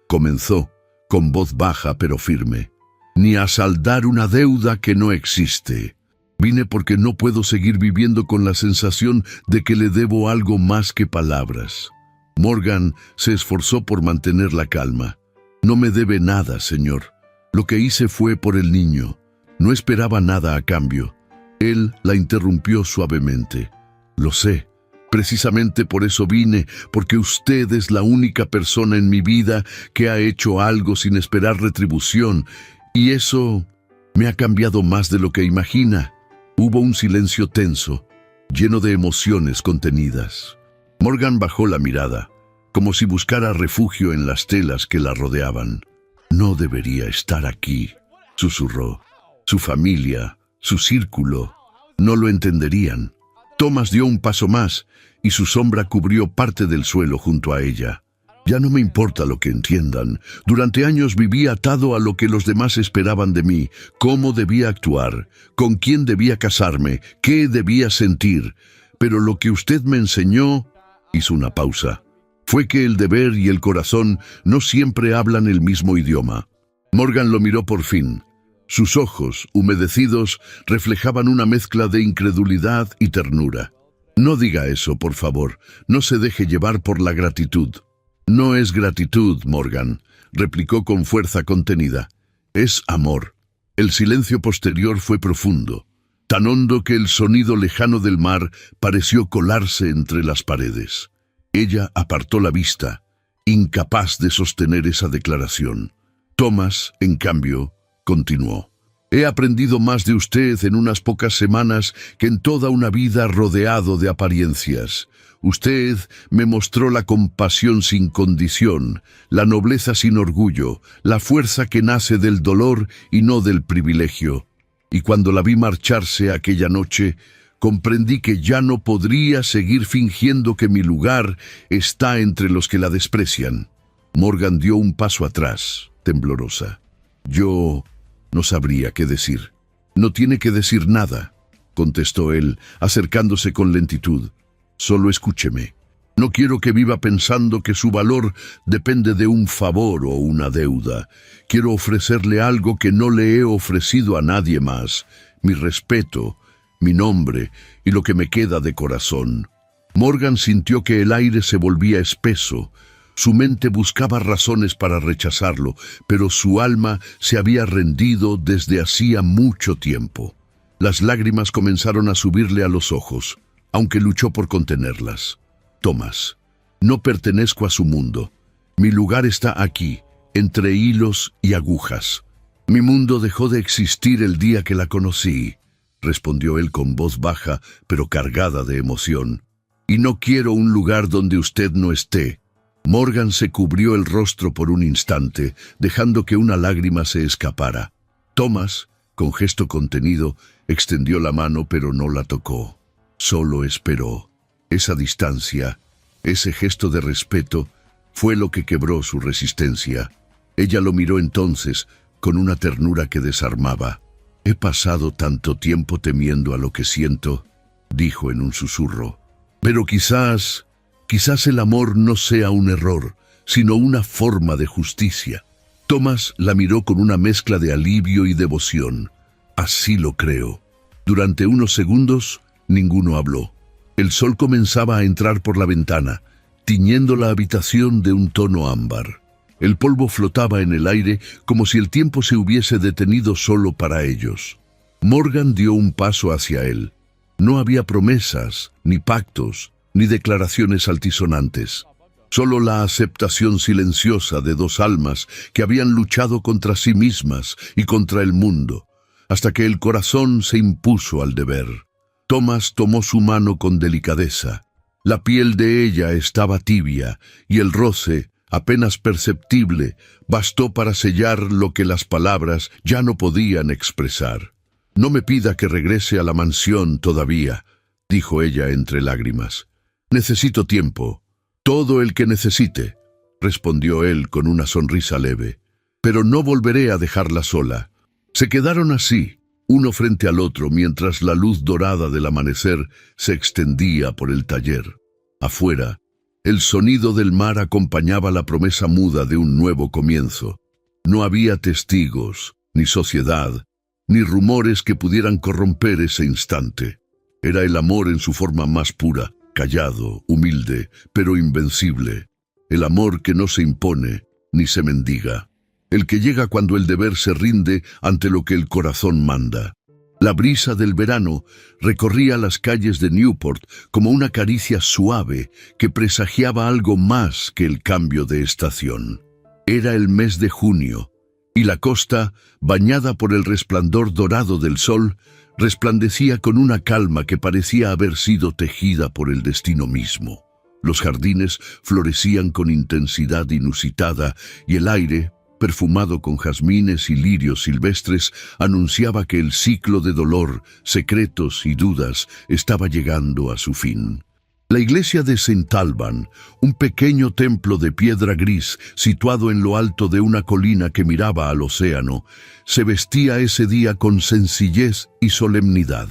comenzó, con voz baja pero firme, «ni a saldar una deuda que no existe. Vine porque no puedo seguir viviendo con la sensación de que le debo algo más que palabras». Morgan se esforzó por mantener la calma. «No me debe nada, señor. Lo que hice fue por el niño. No esperaba nada a cambio». Él la interrumpió suavemente. «Lo sé. Precisamente por eso vine, porque usted es la única persona en mi vida que ha hecho algo sin esperar retribución, y eso me ha cambiado más de lo que imagina». Hubo un silencio tenso, lleno de emociones contenidas. Morgan bajó la mirada, como si buscara refugio en las telas que la rodeaban. «No debería estar aquí», susurró. «Su familia, su círculo, no lo entenderían». Thomas dio un paso más y su sombra cubrió parte del suelo junto a ella. «Ya no me importa lo que entiendan. Durante años viví atado a lo que los demás esperaban de mí, cómo debía actuar, con quién debía casarme, qué debía sentir. Pero lo que usted me enseñó», hizo una pausa, «fue que el deber y el corazón no siempre hablan el mismo idioma». Morgan lo miró por fin. Sus ojos, humedecidos, reflejaban una mezcla de incredulidad y ternura. «No diga eso, por favor. No se deje llevar por la gratitud». «No es gratitud, Morgan», replicó con fuerza contenida. «Es amor». El silencio posterior fue profundo, tan hondo que el sonido lejano del mar pareció colarse entre las paredes. Ella apartó la vista, incapaz de sostener esa declaración. Thomas, en cambio, continuó. «He aprendido más de usted en unas pocas semanas que en toda una vida rodeado de apariencias. Usted me mostró la compasión sin condición, la nobleza sin orgullo, la fuerza que nace del dolor y no del privilegio. Y cuando la vi marcharse aquella noche, comprendí que ya no podría seguir fingiendo que mi lugar está entre los que la desprecian». Morgan dio un paso atrás, temblorosa. «Yo no sabría qué decir». «No tiene que decir nada», contestó él, acercándose con lentitud. «Solo escúcheme. No quiero que viva pensando que su valor depende de un favor o una deuda. Quiero ofrecerle algo que no le he ofrecido a nadie más: mi respeto, mi nombre y lo que me queda de corazón». Morgan sintió que el aire se volvía espeso. Su mente buscaba razones para rechazarlo, pero su alma se había rendido desde hacía mucho tiempo. Las lágrimas comenzaron a subirle a los ojos, aunque luchó por contenerlas. «Thomas, no pertenezco a su mundo. Mi lugar está aquí, entre hilos y agujas. Mi mundo dejó de existir el día que la conocí», respondió él con voz baja, pero cargada de emoción. «Y no quiero un lugar donde usted no esté». Morgan se cubrió el rostro por un instante, dejando que una lágrima se escapara. Thomas, con gesto contenido, extendió la mano pero no la tocó. Solo esperó. Esa distancia, Ese gesto de respeto fue lo que quebró su resistencia. Ella lo miró entonces con una ternura que desarmaba. «He pasado tanto tiempo temiendo a lo que siento», dijo en un susurro. «Pero quizás el amor no sea un error, sino una forma de justicia». Thomas la miró con una mezcla de alivio y devoción. «Así lo creo». Durante unos segundos, ninguno habló. El sol comenzaba a entrar por la ventana, tiñendo la habitación de un tono ámbar. El polvo flotaba en el aire como si el tiempo se hubiese detenido solo para ellos. Morgan dio un paso hacia él. No había promesas, ni pactos, ni declaraciones altisonantes. Solo la aceptación silenciosa de dos almas que habían luchado contra sí mismas y contra el mundo, hasta que el corazón se impuso al deber. Thomas tomó su mano con delicadeza. La piel de ella estaba tibia y el roce, apenas perceptible, bastó para sellar lo que las palabras ya no podían expresar. «No me pida que regrese a la mansión todavía», dijo ella entre lágrimas. «Necesito tiempo, todo el que necesite», respondió él con una sonrisa leve. «Pero no volveré a dejarla sola». Se quedaron así, uno frente al otro, mientras la luz dorada del amanecer se extendía por el taller. Afuera, el sonido del mar acompañaba la promesa muda de un nuevo comienzo. No había testigos, ni sociedad, ni rumores que pudieran corromper ese instante. Era el amor en su forma más pura, callado, humilde, pero invencible. El amor que no se impone, ni se mendiga. El que llega cuando el deber se rinde ante lo que el corazón manda. La brisa del verano recorría las calles de Newport como una caricia suave que presagiaba algo más que el cambio de estación. Era el mes de junio, y la costa, bañada por el resplandor dorado del sol, resplandecía con una calma que parecía haber sido tejida por el destino mismo. Los jardines florecían con intensidad inusitada y el aire, perfumado con jazmines y lirios silvestres, anunciaba que el ciclo de dolor, secretos y dudas estaba llegando a su fin. La iglesia de St. Alban, un pequeño templo de piedra gris situado en lo alto de una colina que miraba al océano, se vestía ese día con sencillez y solemnidad.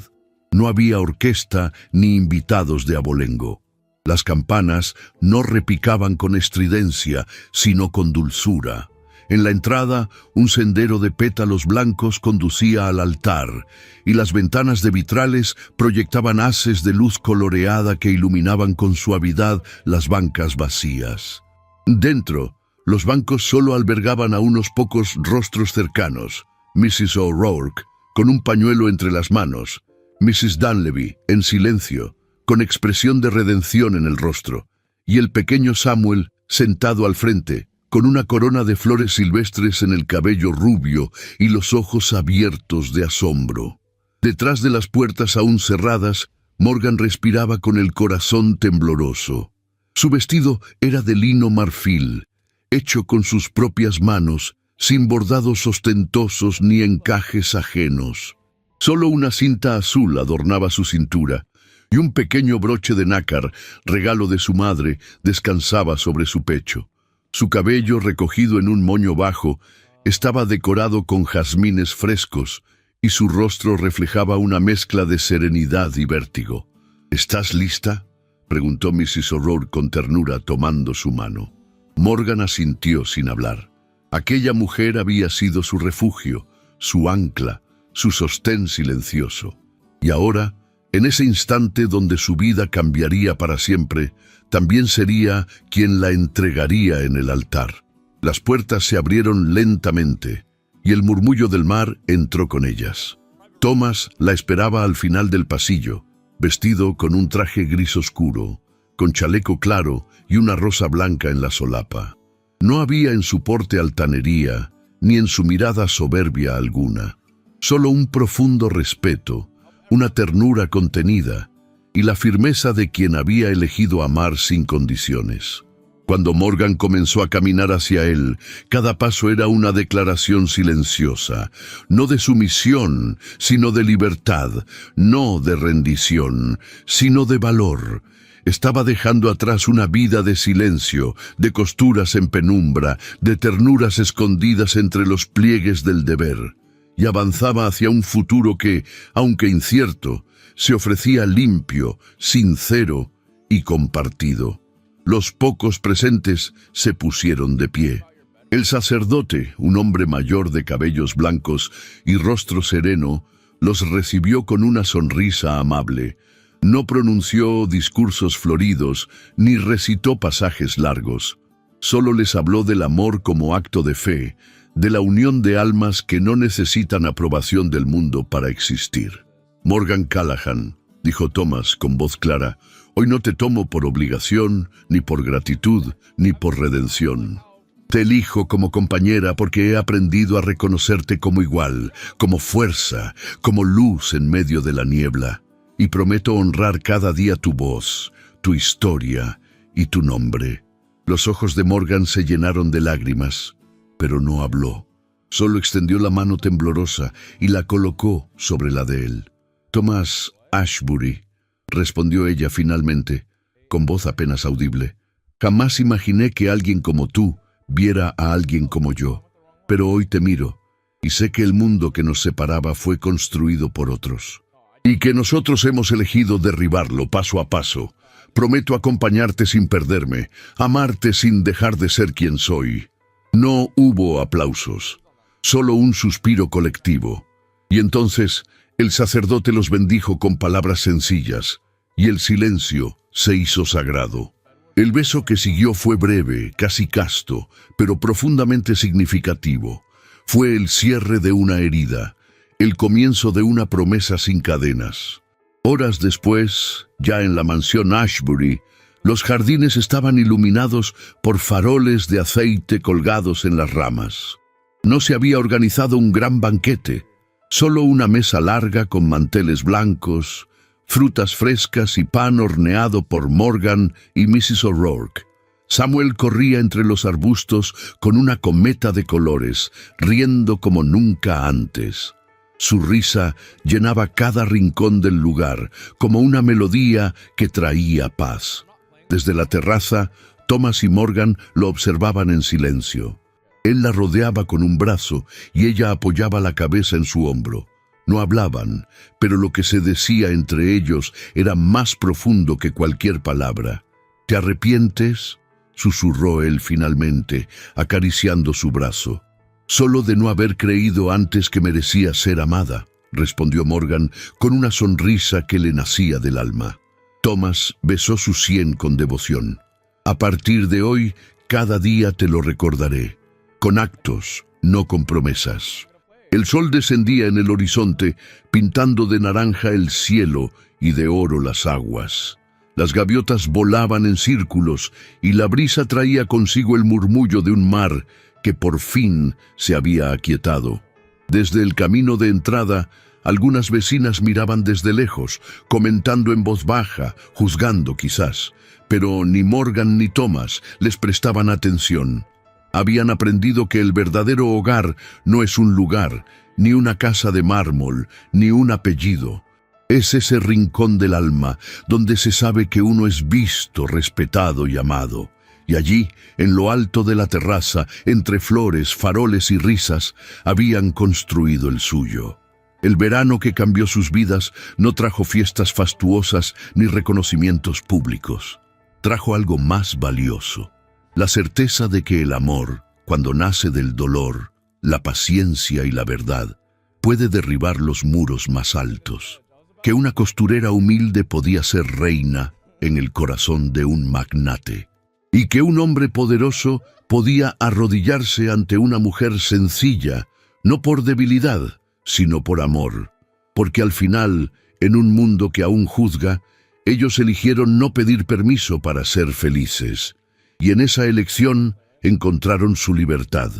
No había orquesta ni invitados de abolengo. Las campanas no repicaban con estridencia, sino con dulzura. En la entrada, un sendero de pétalos blancos conducía al altar, y las ventanas de vitrales proyectaban haces de luz coloreada que iluminaban con suavidad las bancas vacías. Dentro, los bancos solo albergaban a unos pocos rostros cercanos: Mrs. O'Rourke, con un pañuelo entre las manos; Mrs. Dunleavy, en silencio, con expresión de redención en el rostro; y el pequeño Samuel, sentado al frente, con una corona de flores silvestres en el cabello rubio y los ojos abiertos de asombro. Detrás de las puertas aún cerradas, Morgan respiraba con el corazón tembloroso. Su vestido era de lino marfil, hecho con sus propias manos, sin bordados ostentosos ni encajes ajenos. Solo una cinta azul adornaba su cintura, y un pequeño broche de nácar, regalo de su madre, descansaba sobre su pecho. Su cabello, recogido en un moño bajo, estaba decorado con jazmines frescos, y su rostro reflejaba una mezcla de serenidad y vértigo. «¿Estás lista?», preguntó Mrs. O'Rourke con ternura, tomando su mano. Morgan asintió sin hablar. Aquella mujer había sido su refugio, su ancla, su sostén silencioso. Y ahora, en ese instante donde su vida cambiaría para siempre, también sería quien la entregaría en el altar. Las puertas se abrieron lentamente, y el murmullo del mar entró con ellas. Thomas la esperaba al final del pasillo, vestido con un traje gris oscuro, con chaleco claro y una rosa blanca en la solapa. No había en su porte altanería, ni en su mirada soberbia alguna. Solo un profundo respeto, una ternura contenida, y la firmeza de quien había elegido amar sin condiciones. Cuando Morgan comenzó a caminar hacia él, cada paso era una declaración silenciosa, no de sumisión, sino de libertad, no de rendición, sino de valor. Estaba dejando atrás una vida de silencio, de costuras en penumbra, de ternuras escondidas entre los pliegues del deber, y avanzaba hacia un futuro que, aunque incierto, se ofrecía limpio, sincero y compartido. Los pocos presentes se pusieron de pie. El sacerdote, un hombre mayor de cabellos blancos y rostro sereno, los recibió con una sonrisa amable. No pronunció discursos floridos, ni recitó pasajes largos. Solo les habló del amor como acto de fe, de la unión de almas que no necesitan aprobación del mundo para existir. «Morgan Callahan», dijo Thomas con voz clara, «hoy no te tomo por obligación, ni por gratitud, ni por redención. Te elijo como compañera porque he aprendido a reconocerte como igual, como fuerza, como luz en medio de la niebla. Y prometo honrar cada día tu voz, tu historia y tu nombre». Los ojos de Morgan se llenaron de lágrimas, pero no habló. Solo extendió la mano temblorosa y la colocó sobre la de él. «Thomas Ashbury», respondió ella finalmente, con voz apenas audible. «Jamás imaginé que alguien como tú viera a alguien como yo, pero hoy te miro y sé que el mundo que nos separaba fue construido por otros. Y que nosotros hemos elegido derribarlo paso a paso. Prometo acompañarte sin perderme, amarte sin dejar de ser quien soy». No hubo aplausos, solo un suspiro colectivo. Y entonces el sacerdote los bendijo con palabras sencillas, y el silencio se hizo sagrado. El beso que siguió fue breve, casi casto, pero profundamente significativo. Fue el cierre de una herida, el comienzo de una promesa sin cadenas. Horas después, ya en la mansión Ashbury, los jardines estaban iluminados por faroles de aceite colgados en las ramas. No se había organizado un gran banquete, solo una mesa larga con manteles blancos, frutas frescas y pan horneado por Morgan y Mrs. O'Rourke. Samuel corría entre los arbustos con una cometa de colores, riendo como nunca antes. Su risa llenaba cada rincón del lugar, como una melodía que traía paz. Desde la terraza, Thomas y Morgan lo observaban en silencio. Él la rodeaba con un brazo y ella apoyaba la cabeza en su hombro. No hablaban, pero lo que se decía entre ellos era más profundo que cualquier palabra. «¿Te arrepientes?», susurró él finalmente, acariciando su brazo. «Solo de no haber creído antes que merecía ser amada», respondió Morgan con una sonrisa que le nacía del alma. Thomas besó su sien con devoción. «A partir de hoy, cada día te lo recordaré, con actos, no con promesas». El sol descendía en el horizonte, pintando de naranja el cielo y de oro las aguas. Las gaviotas volaban en círculos y la brisa traía consigo el murmullo de un mar que por fin se había aquietado. Desde el camino de entrada, algunas vecinas miraban desde lejos, comentando en voz baja, juzgando quizás, pero ni Morgan ni Thomas les prestaban atención. Habían aprendido que el verdadero hogar no es un lugar, ni una casa de mármol, ni un apellido. Es ese rincón del alma donde se sabe que uno es visto, respetado y amado. Y allí, en lo alto de la terraza, entre flores, faroles y risas, habían construido el suyo. El verano que cambió sus vidas no trajo fiestas fastuosas ni reconocimientos públicos. Trajo algo más valioso: la certeza de que el amor, cuando nace del dolor, la paciencia y la verdad, puede derribar los muros más altos. Que una costurera humilde podía ser reina en el corazón de un magnate. Y que un hombre poderoso podía arrodillarse ante una mujer sencilla, no por debilidad, sino por amor. Porque al final, en un mundo que aún juzga, ellos eligieron no pedir permiso para ser felices. Y en esa elección encontraron su libertad.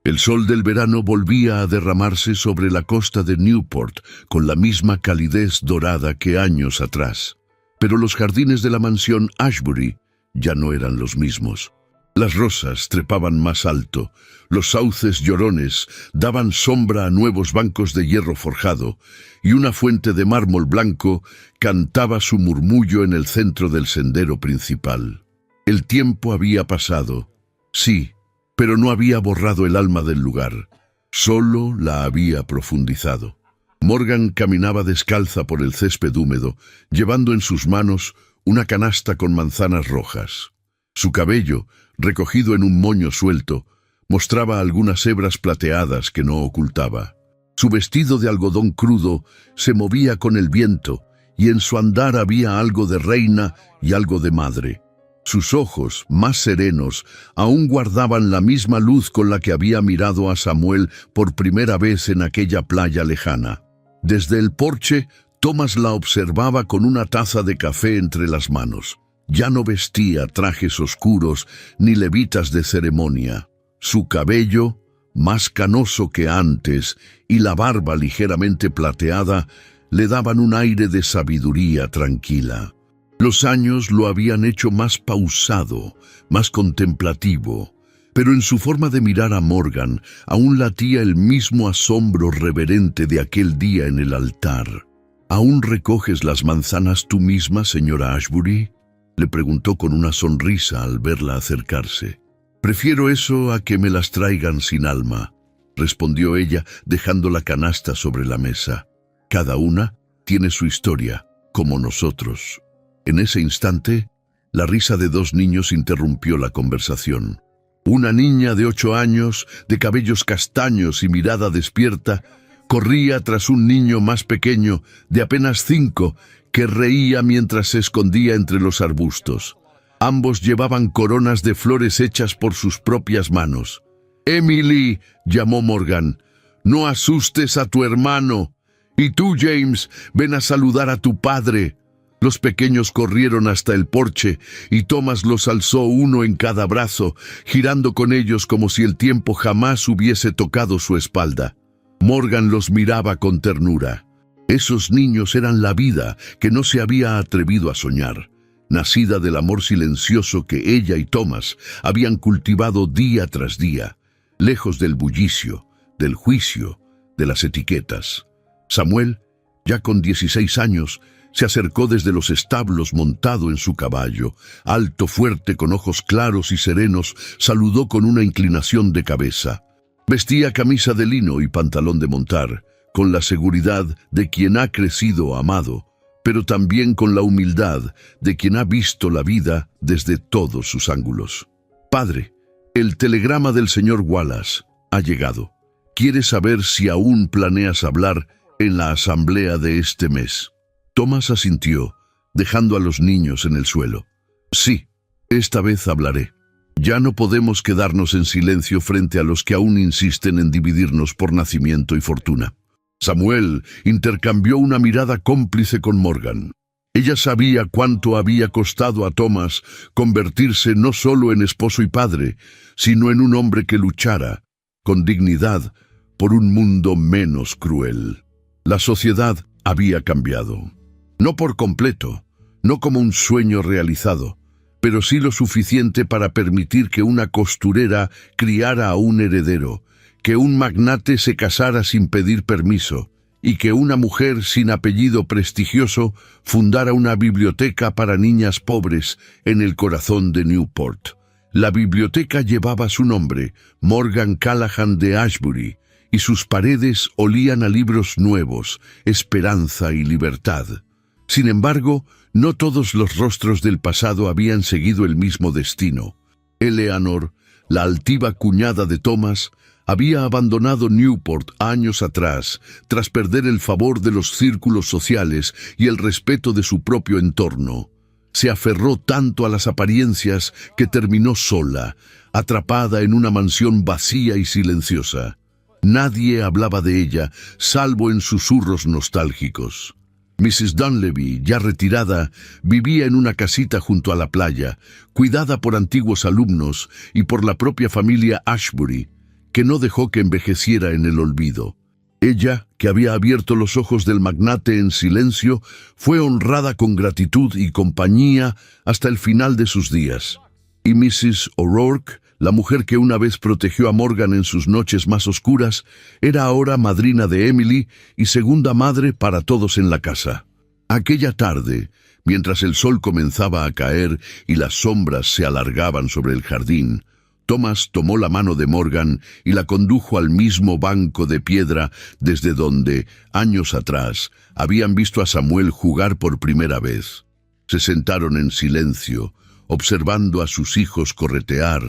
El sol del verano volvía a derramarse sobre la costa de Newport con la misma calidez dorada que años atrás. Pero los jardines de la mansión Ashbury ya no eran los mismos. Las rosas trepaban más alto, los sauces llorones daban sombra a nuevos bancos de hierro forjado, y una fuente de mármol blanco cantaba su murmullo en el centro del sendero principal. El tiempo había pasado, sí, pero no había borrado el alma del lugar, solo la había profundizado. Morgan caminaba descalza por el césped húmedo, llevando en sus manos una canasta con manzanas rojas. Su cabello, recogido en un moño suelto, mostraba algunas hebras plateadas que no ocultaba. Su vestido de algodón crudo se movía con el viento, y en su andar había algo de reina y algo de madre. Sus ojos, más serenos, aún guardaban la misma luz con la que había mirado a Samuel por primera vez en aquella playa lejana. Desde el porche, Thomas la observaba con una taza de café entre las manos. Ya no vestía trajes oscuros ni levitas de ceremonia. Su cabello, más canoso que antes, y la barba ligeramente plateada, le daban un aire de sabiduría tranquila. Los años lo habían hecho más pausado, más contemplativo, pero en su forma de mirar a Morgan aún latía el mismo asombro reverente de aquel día en el altar. ¿Aún recoges las manzanas tú misma, señora Ashbury?, le preguntó con una sonrisa al verla acercarse. «Prefiero eso a que me las traigan sin alma», respondió ella, dejando la canasta sobre la mesa. «Cada una tiene su historia, como nosotros». En ese instante, la risa de dos niños interrumpió la conversación. Una niña de 8 años, de cabellos castaños y mirada despierta, corría tras un niño más pequeño, de apenas 5, que reía mientras se escondía entre los arbustos. Ambos llevaban coronas de flores hechas por sus propias manos. «Emily», llamó Morgan, «no asustes a tu hermano. Y tú, James, ven a saludar a tu padre». Los pequeños corrieron hasta el porche y Thomas los alzó uno en cada brazo, girando con ellos como si el tiempo jamás hubiese tocado su espalda. Morgan los miraba con ternura. Esos niños eran la vida que no se había atrevido a soñar, nacida del amor silencioso que ella y Thomas habían cultivado día tras día, lejos del bullicio, del juicio, de las etiquetas. Samuel, ya con 16 años, se acercó desde los establos montado en su caballo, alto, fuerte, con ojos claros y serenos, saludó con una inclinación de cabeza. Vestía camisa de lino y pantalón de montar, con la seguridad de quien ha crecido amado, pero también con la humildad de quien ha visto la vida desde todos sus ángulos. «Padre, el telegrama del señor Wallace ha llegado. Quiere saber si aún planeas hablar en la asamblea de este mes». Thomas asintió, dejando a los niños en el suelo. «Sí, esta vez hablaré. Ya no podemos quedarnos en silencio frente a los que aún insisten en dividirnos por nacimiento y fortuna». Samuel intercambió una mirada cómplice con Morgan. Ella sabía cuánto había costado a Thomas convertirse no solo en esposo y padre, sino en un hombre que luchara, con dignidad, por un mundo menos cruel. La sociedad había cambiado. No por completo, no como un sueño realizado, pero sí lo suficiente para permitir que una costurera criara a un heredero, que un magnate se casara sin pedir permiso, y que una mujer sin apellido prestigioso fundara una biblioteca para niñas pobres en el corazón de Newport. La biblioteca llevaba su nombre, Morgan Callahan de Ashbury, y sus paredes olían a libros nuevos, esperanza y libertad. Sin embargo, no todos los rostros del pasado habían seguido el mismo destino. Eleanor, la altiva cuñada de Thomas, había abandonado Newport años atrás, tras perder el favor de los círculos sociales y el respeto de su propio entorno. Se aferró tanto a las apariencias que terminó sola, atrapada en una mansión vacía y silenciosa. Nadie hablaba de ella, salvo en susurros nostálgicos. Mrs. Dunleavy, ya retirada, vivía en una casita junto a la playa, cuidada por antiguos alumnos y por la propia familia Ashbury, que no dejó que envejeciera en el olvido. Ella, que había abierto los ojos del magnate en silencio, fue honrada con gratitud y compañía hasta el final de sus días. Y Mrs. O'Rourke, la mujer que una vez protegió a Morgan en sus noches más oscuras, era ahora madrina de Emily y segunda madre para todos en la casa. Aquella tarde, mientras el sol comenzaba a caer y las sombras se alargaban sobre el jardín, Thomas tomó la mano de Morgan y la condujo al mismo banco de piedra desde donde, años atrás, habían visto a Samuel jugar por primera vez. Se sentaron en silencio, observando a sus hijos corretear,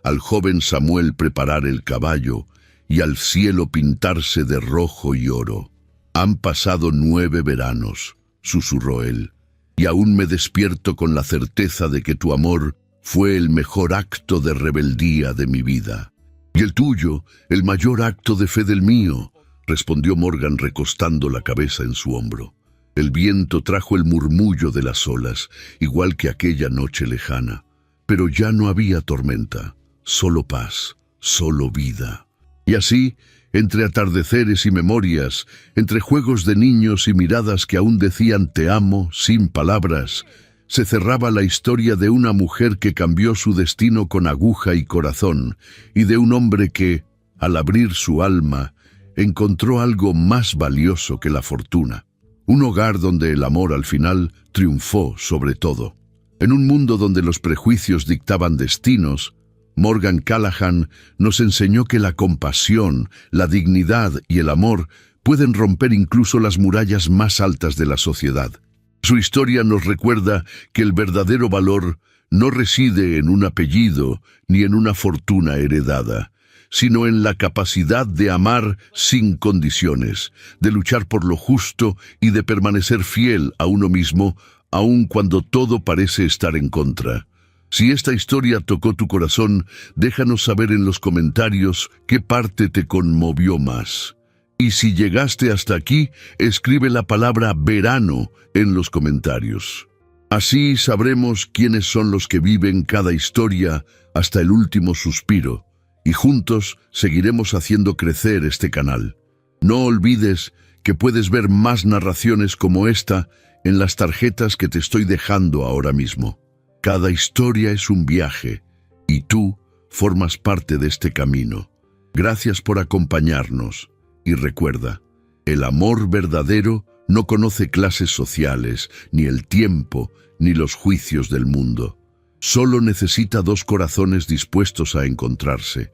al joven Samuel preparar el caballo y al cielo pintarse de rojo y oro. «Han pasado 9 veranos», susurró él, «y aún me despierto con la certeza de que tu amor fue el mejor acto de rebeldía de mi vida». «Y el tuyo, el mayor acto de fe del mío», respondió Morgan recostando la cabeza en su hombro. El viento trajo el murmullo de las olas, igual que aquella noche lejana. Pero ya no había tormenta, solo paz, solo vida. Y así, entre atardeceres y memorias, entre juegos de niños y miradas que aún decían «te amo» sin palabras, se cerraba la historia de una mujer que cambió su destino con aguja y corazón, y de un hombre que, al abrir su alma, encontró algo más valioso que la fortuna. Un hogar donde el amor al final triunfó sobre todo. En un mundo donde los prejuicios dictaban destinos, Morgan Callahan nos enseñó que la compasión, la dignidad y el amor pueden romper incluso las murallas más altas de la sociedad. Su historia nos recuerda que el verdadero valor no reside en un apellido ni en una fortuna heredada, sino en la capacidad de amar sin condiciones, de luchar por lo justo y de permanecer fiel a uno mismo, aun cuando todo parece estar en contra. Si esta historia tocó tu corazón, déjanos saber en los comentarios qué parte te conmovió más. Y si llegaste hasta aquí, escribe la palabra verano en los comentarios. Así sabremos quiénes son los que viven cada historia hasta el último suspiro, y juntos seguiremos haciendo crecer este canal. No olvides que puedes ver más narraciones como esta en las tarjetas que te estoy dejando ahora mismo. Cada historia es un viaje, y tú formas parte de este camino. Gracias por acompañarnos, y recuerda, el amor verdadero no conoce clases sociales, ni el tiempo, ni los juicios del mundo. Solo necesita 2 corazones dispuestos a encontrarse.